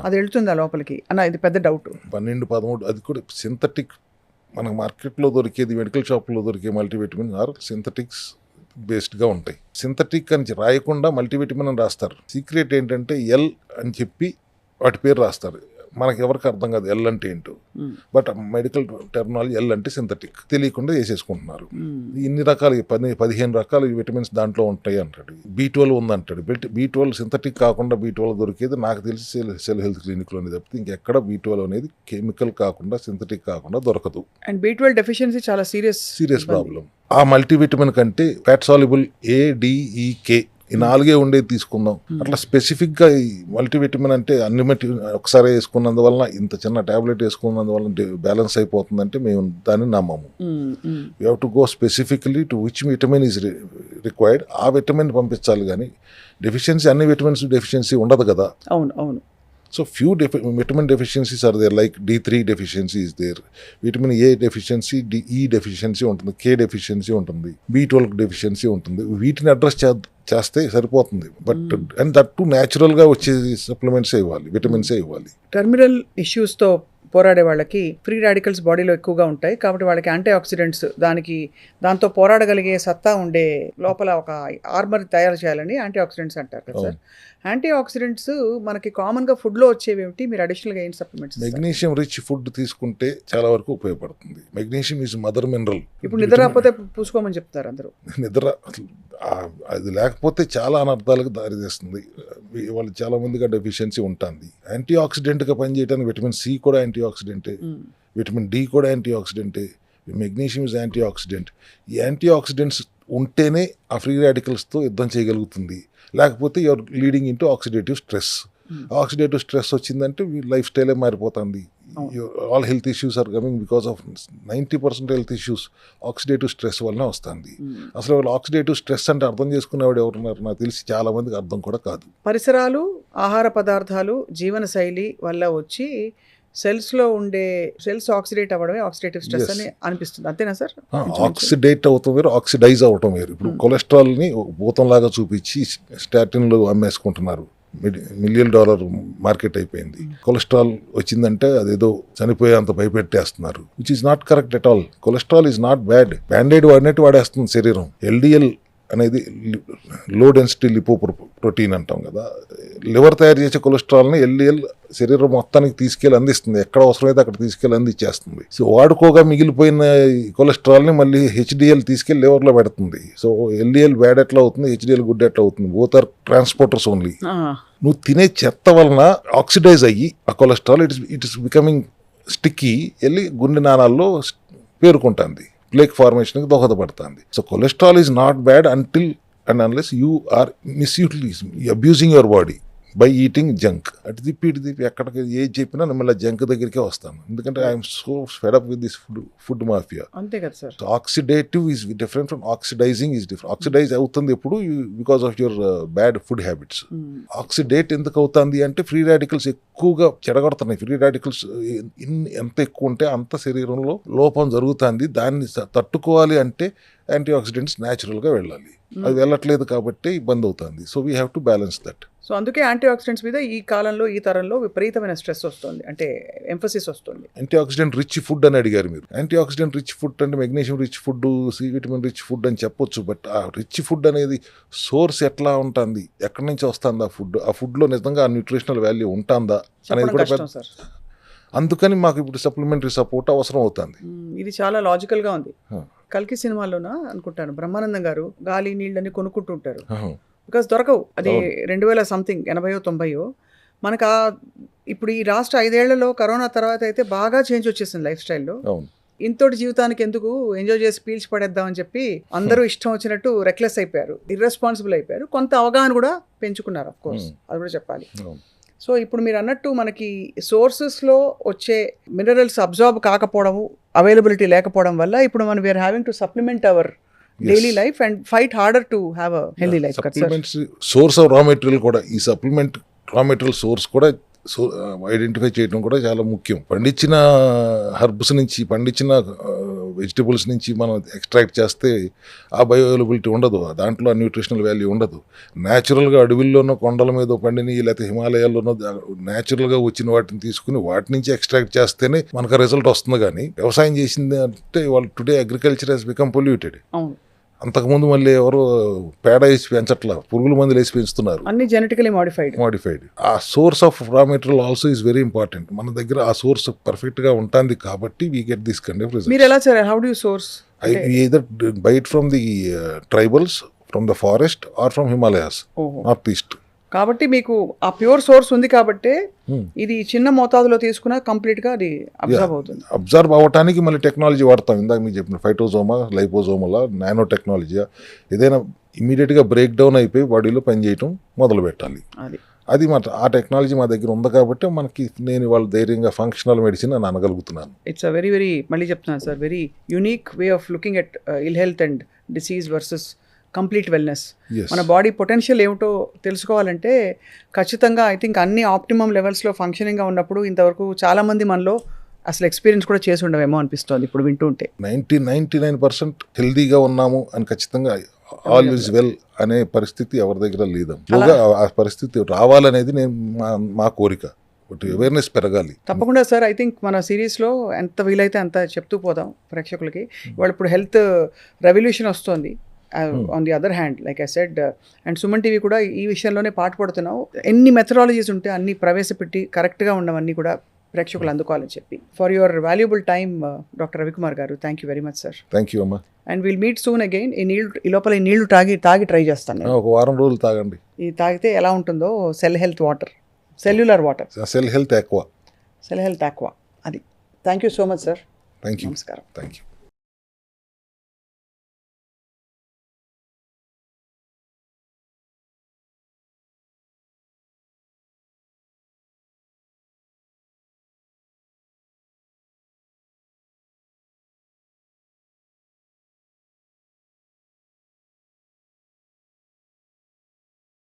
అది వెళ్తుందా లోపలికి అన్న? ఇది పెద్ద డౌట్. 12-13 అది కూడా సింథటిక్. మనకు మార్కెట్లో దొరికేది, మెడికల్ షాప్లో దొరికే మల్టీవిటమిన్ ఆర్ సింథటిక్స్ బేస్డ్గా ఉంటాయి. సింథటిక్ అని రాయకుండా మల్టీవిటమిన్ అని రాస్తారు. సీక్రెట్ ఏంటంటే ఎల్ అని చెప్పి వాటి పేరు రాస్తారు. మనకి ఎవరికి అర్థం కాదు ఎల్ అంటే ఏంటో. బట్ మెడికల్ టెర్మినాలజీ ఎల్ అంటే సింథటిక్, తెలియకుండా వేసేసుకుంటున్నారు. ఇన్ని రకాలు 10-15 రకాల విటమిన్స్ దాంట్లో ఉంటాయి అంటాడు. B12 ఉందంటాడు. B12 సింథటిక్ కాకుండా B12 దొరికేది నాకు తెలిసి సెల్ హెల్త్ క్లినిక్లోనే తప్పితే ఇంకెక్కడ B12 అనేది కెమికల్ కాకుండా, సింథటిక్ కాకుండా దొరకదు. అండ్ B12 డెఫిషియన్సీ చాలా సీరియస్ ప్రాబ్లం. ఆ మల్టీవిటమిన్ కంటే ఫ్యాట్ సాల్యుబుల్ ADEK ఈ 4 ఉండేది తీసుకుందాం. అట్లా స్పెసిఫిక్గా ఈ మల్టీవిటమిన్ అంటే అన్ని ఒకసారి వేసుకున్నందువలన, ఇంత చిన్న టాబ్లెట్ వేసుకున్నందువలన బ్యాలెన్స్ అయిపోతుందంటే మేము దాన్ని నమ్మము. You have to go specifically to which vitamin is required. ఆ విటమిన్ పంపించాలి, కానీ డెఫిషియన్సీ అన్ని విటమిన్స్ డెఫిషియన్సీ ఉండదు కదా. అవును. So few vitamin deficiencies are there, like D3 deficiency is there, vitamin A deficiency, E deficiency ఉంటుంది, K deficiency ఉంటుంది, B12 deficiency ఉంటుంది. వీటిని అడ్రస్ చేస్తే సరిపోతుంది. బట్ అండ్ దట్ టు న్యాచురల్గా వచ్చే సప్లిమెంట్సే ఇవ్వాలి, విటమిన్సే ఇవ్వాలి. టర్మినల్ ఇష్యూస్తో పోరాడే వాళ్ళకి ఫ్రీ రాడికల్స్ బాడీలో ఎక్కువగా ఉంటాయి, కాబట్టి వాళ్ళకి యాంటీ ఆక్సిడెంట్స్, దాంతో పోరాడగలిగే సత్తా ఉండే లోపల ఒక ఆర్మర్ తయారు చేయాలని యాంటీ ఆక్సిడెంట్స్ అంటారు కదా సార్. యాంటీ ఆక్సిడెంట్స్ మనకి కామన్గా ఫుడ్లో వచ్చేవి ఏమిటి? మీరు అడిషనల్గా ఏంటి సప్లిమెంట్స్? మెగ్నీషియం రిచ్ ఫుడ్ తీసుకుంటే చాలా వరకు ఉపయోగపడుతుంది. Magnesium is mother mineral. ఇప్పుడు నిద్ర రాకపోతే పూసుకోమని చెప్తారు అందరూ. నిద్ర అది లేకపోతే చాలా అనర్థాలకు దారితీస్తుంది. వాళ్ళు చాలా మందిగా డెఫిషియన్సీ ఉంటుంది. యాంటీ ఆక్సిడెంట్గా పనిచేయడానికి విటమిన్ సి కూడా యాంటీ ఆక్సిడెంటే, విటమిన్ డి కూడా యాంటీ ఆక్సిడెంటే, మెగ్నీషియం ఇస్ యాంటీ ఆక్సిడెంట్. ఈ యాంటీ ఆక్సిడెంట్స్ ఉంటేనే ఆ ఫ్రీ రాడికల్స్తో యుద్ధం చేయగలుగుతుంది. లేకపోతే you're leading into oxidative stress. Oxidative stress వచ్చిందంటే లైఫ్ స్టైలే మారిపోతుంది. All health issues are coming because of 90% health issues oxidative stress వల్లనే వస్తుంది. అసలు వాళ్ళు ఆక్సిడేటివ్ స్ట్రెస్ అంటే అర్థం చేసుకునేవాడు ఎవరున్నారు? నాకు తెలిసి చాలా మందికి అర్థం కూడా కాదు. పరిసరాలు, ఆహార పదార్థాలు, జీవనశైలి వల్ల వచ్చి సెల్స్లో ఉండే సెల్స్ ఆక్సిడేట్ అవ్వడమే ఆక్సిడేటివ్ స్ట్రెస్ అని అనిపిస్తుంది, అంతేనా సార్? ఆక్సిడేట్ అవటం వేరు, ఆక్సిడైజ్ అవటం వేరు. ఇప్పుడు కొలెస్ట్రాల్ని భూతంలాగా చూపించి స్టాటిన్లు అమ్మేసుకుంటున్నారు. $1 మిలియన్ మార్కెట్ అయిపోయింది. కొలెస్ట్రాల్ వచ్చిందంటే అదేదో చనిపోయేంత భయపెట్టేస్తున్నారు, which is not correct at all. Cholesterol is not bad. Band-Aid వాడినట్టు వాడేస్తుంది శరీరం. LDL అనేది లో డెన్సిటీ లిపోప్రోటీన్ అంటాం కదా. లివర్ తయారు చేసే కొలెస్ట్రాల్ని ఎల్డిఎల్ శరీరం మొత్తానికి తీసుకెళ్ళి అందిస్తుంది, ఎక్కడ అవసరమైతే అక్కడ తీసుకెళ్ళి అందించేస్తుంది. సో వాడుకోగా మిగిలిపోయిన కొలెస్ట్రాల్ని మళ్ళీ హెచ్డిఎల్ తీసుకెళ్ళి లివర్లో పెడుతుంది. సో ఎల్డిఎల్ బ్యాడ్ ఎట్లా అవుతుంది, హెచ్డిఎల్ గుడ్ ఎట్లా అవుతుంది, బోత్ ఆర్ ట్రాన్స్పోర్టర్స్ ఓన్లీ. నువ్వు తినే చెత్త వలన ఆక్సిడైజ్ అయ్యి ఆ cholesterol it is becoming sticky, వెళ్ళి గుండె నాళాల్లో పేరుకుంటుంది, ప్లేక్ ఫార్మేషన్కి దోహదపడుతుంది. So cholesterol is not bad until and unless you are misutilising, abusing your body by eating junk. అటు తిప్పి ఎక్కడికి ఏది చెప్పినా మళ్ళీ జంక్ దగ్గరికే వస్తాను, ఎందుకంటే I'm so fed up with this food mafia. అంతే కదా sir. Oxidative is different from oxidising is different. Oxidise అవుతుంది ఎప్పుడు because of your bad food habits. Oxidate ఎందుకు అవుతుంది అంటే ఫ్రీ రాడికల్స్ ఎక్కువగా చెడగొడుతున్నాయి. ఫ్రీ రాడికల్స్ ఎంత ఎక్కువ ఉంటే అంత శరీరంలో లోపం జరుగుతుంది. దాన్ని తట్టుకోవాలి అంటే యాంటీ ఆక్సిడెంట్స్ న్యాచురల్గా వెళ్ళాలి, అది వెళ్ళట్లేదు కాబట్టి ఇబ్బంది అవుతుంది. So we have to balance that. So అందుకే యాంటీ ఆక్సిడెంట్స్ మీద ఈ కాలంలో ఈ తరంలో విపరీతమైన స్ట్రెస్ వస్తుంది, అంటే ఎంఫసిస్ వస్తుంది. యాంటీ ఆక్సిడెంట్ రిచ్ ఫుడ్ అని అడిగారు మీరు. యాంటీ ఆక్సిడెంట్ రిచ్ ఫుడ్ అంటే magnesium rich food, C vitamin rich food అని చెప్పొచ్చు. బట్ ఆ రిచ్ ఫుడ్ అనేది సోర్స్ ఎట్లా ఉంటుంది, ఎక్కడి నుంచి వస్తుంది ఆ ఫుడ్, ఆ ఫుడ్లో నిజంగా ఆ న్యూట్రిషనల్ వాల్యూ ఉంటుందా అనేది కూడా కష్టం సార్. అందుకని మాకు ఇప్పుడు సప్లిమెంటరీ సపోర్ట్ అవసరం అవుతుంది. ఇది చాలా లాజికల్గా ఉంది. కల్కి సినిమాలోనా అనుకుంటాను బ్రహ్మానందం గారు గాలి నీళ్ళని కొనుక్కుంటుంటారు, బికాస్ దొరకవు. అది 2000 సంథింగ్ 80-90 మనకు ఇప్పుడు ఈ రాష్ట్ర 5 ఏళ్లలో కరోనా తర్వాత అయితే బాగా చేంజ్ వచ్చేసింది లైఫ్ స్టైల్లో. ఇంతటి జీవితానికి ఎందుకు ఎంజాయ్ చేసి పీల్చి పడేద్దామని చెప్పి అందరూ ఇష్టం వచ్చినట్టు రెక్లెస్ అయిపోయారు, ఇర్రెస్పాన్సిబుల్ అయిపోయారు. కొంత అవగాహన కూడా పెంచుకున్నారు, ఆఫ్ కోర్స్ అది కూడా చెప్పాలి. సో ఇప్పుడు మీరు అన్నట్టు మనకి సోర్సెస్లో వచ్చే మినరల్స్ అబ్జార్బ్ కాకపోవడము, అవైలబిలిటీ లేకపోవడం వల్ల ఇప్పుడు మనం we're having to supplement our daily life and fight harder to have a healthy life. Supplements source of raw material కూడా, ఈ సప్లిమెంట్ రా మెటీరియల్ సోర్స్ కూడా ఐడెంటిఫై చేయడం కూడా చాలా ముఖ్యం. పండించిన హర్బ్స్ నుంచి, పండించిన వెజిటబుల్స్ నుంచి మనం ఎక్స్ట్రాక్ట్ చేస్తే ఆ బయో అవైలబిలిటీ ఉండదు, దాంట్లో న్యూట్రిషనల్ వాల్యూ ఉండదు. న్యాచురల్గా అడవిల్లోనో కొండల మీద పండిని, లేకపోతే హిమాలయాల్లోనో న్యాచురల్గా వచ్చిన వాటిని తీసుకుని వాటి నుంచి ఎక్స్ట్రాక్ట్ చేస్తేనే మనకు రిజల్ట్ వస్తుంది. కానీ వ్యవసాయం చేసింది అంటే వాళ్ళు today agriculture has become polluted. అంతకుముందు మళ్ళీ ఎవరు పేడ వేసి పెంచట్లా, పురుగుల మందులు వేసి పెంచుతున్నారు, అన్ని జెనెటికలీ మాడిఫైడ్. ఆ source of raw material also is very important. మన దగ్గర ఆ సోర్స్ పర్ఫెక్ట్ గా ఉంటుంది కాబట్టి we get this kind of results. మీరు ఎలా sir, how do you source? I either buy it from the tribals, from the forest or from Himalayas, northeast. కాబట్టి మీకు ఆ ప్యూర్ సోర్స్ ఉంది కాబట్టి ఇది చిన్న మోతాదులో తీసుకున్నా కంప్లీట్ గా అది అబ్జర్వ్ అవుతుంది. అబ్జర్వ్ అవ్వటానికి మళ్ళీ టెక్నాలజీ వాడతాం. ఇందాక మీకు చెప్పిన ఫైటోజోమా, లైపోజోమలా, నానో టెక్నాలజీ, ఏదైనా ఇమీడియట్ గా బ్రేక్ డౌన్ అయిపోయి బాడీలో పనిచేయటం మొదలు పెట్టాలి. అది ఆ టెక్నాలజీ మా దగ్గర ఉంది కాబట్టి మనకి నేను ఇవాళ ధైర్యంగా ఫంక్షనల్ మెడిసిన్ అని అనగలుగుతున్నాను. ఇట్స్ అ వెరీ వెరీ, మళ్ళీ చెప్తున్నాను sir, very unique way of looking at ill health and disease versus complete wellness. మన బాడీ పొటెన్షియల్ ఏమిటో తెలుసుకోవాలంటే ఖచ్చితంగా ఐ థింక్ అన్ని ఆప్టిమమ్ లెవెల్స్లో ఫంక్షనింగ్గా ఉన్నప్పుడు ఇంతవరకు చాలామంది మనలో అసలు ఎక్స్పీరియన్స్ కూడా చేసి ఉండవేమో అనిపిస్తుంది ఇప్పుడు వింటుంటే. 99% హెల్దీగా ఉన్నాము అని ఖచ్చితంగా ఆల్ ఈజ్ వెల్ అనే పరిస్థితి ఎవరి దగ్గర లేదు. ఆ పరిస్థితి రావాలనేది నేను మా కోరిక. అవేర్నెస్ పెరగాలి తప్పకుండా సార్. ఐ థింక్ మన సిరీస్లో ఎంత వీలైతే అంత చెప్తూ పోదాం ప్రేక్షకులకి. వాళ్ళు ఇప్పుడు హెల్త్ రెవల్యూషన్ వస్తుంది. On the other hand, like I said, and Suman TV కూడా ఈ విషయంలోనే పాటుపడుతున్నావు. ఎన్ని మెథడాలజీస్ ఉంటే అన్ని ప్రవేశపెట్టి కరెక్ట్గా ఉన్నవన్నీ కూడా ప్రేక్షకులు అందుకోవాలని చెప్పి. For your valuable time doctor Ravikumar గారు, thank you very much sir. Thank you అమ్మా. And will meet soon again. ఈ లోపల ఈ నీళ్లు తాగి ట్రై చేస్తాను. ఒక వారం రోజులు తాగండి. ఇది తాగితే ఎలా ఉంటుందో cell health water, cellular water, cell health aqua అది. Thank you so much sir. Thank you. నమస్కారం. Thank you.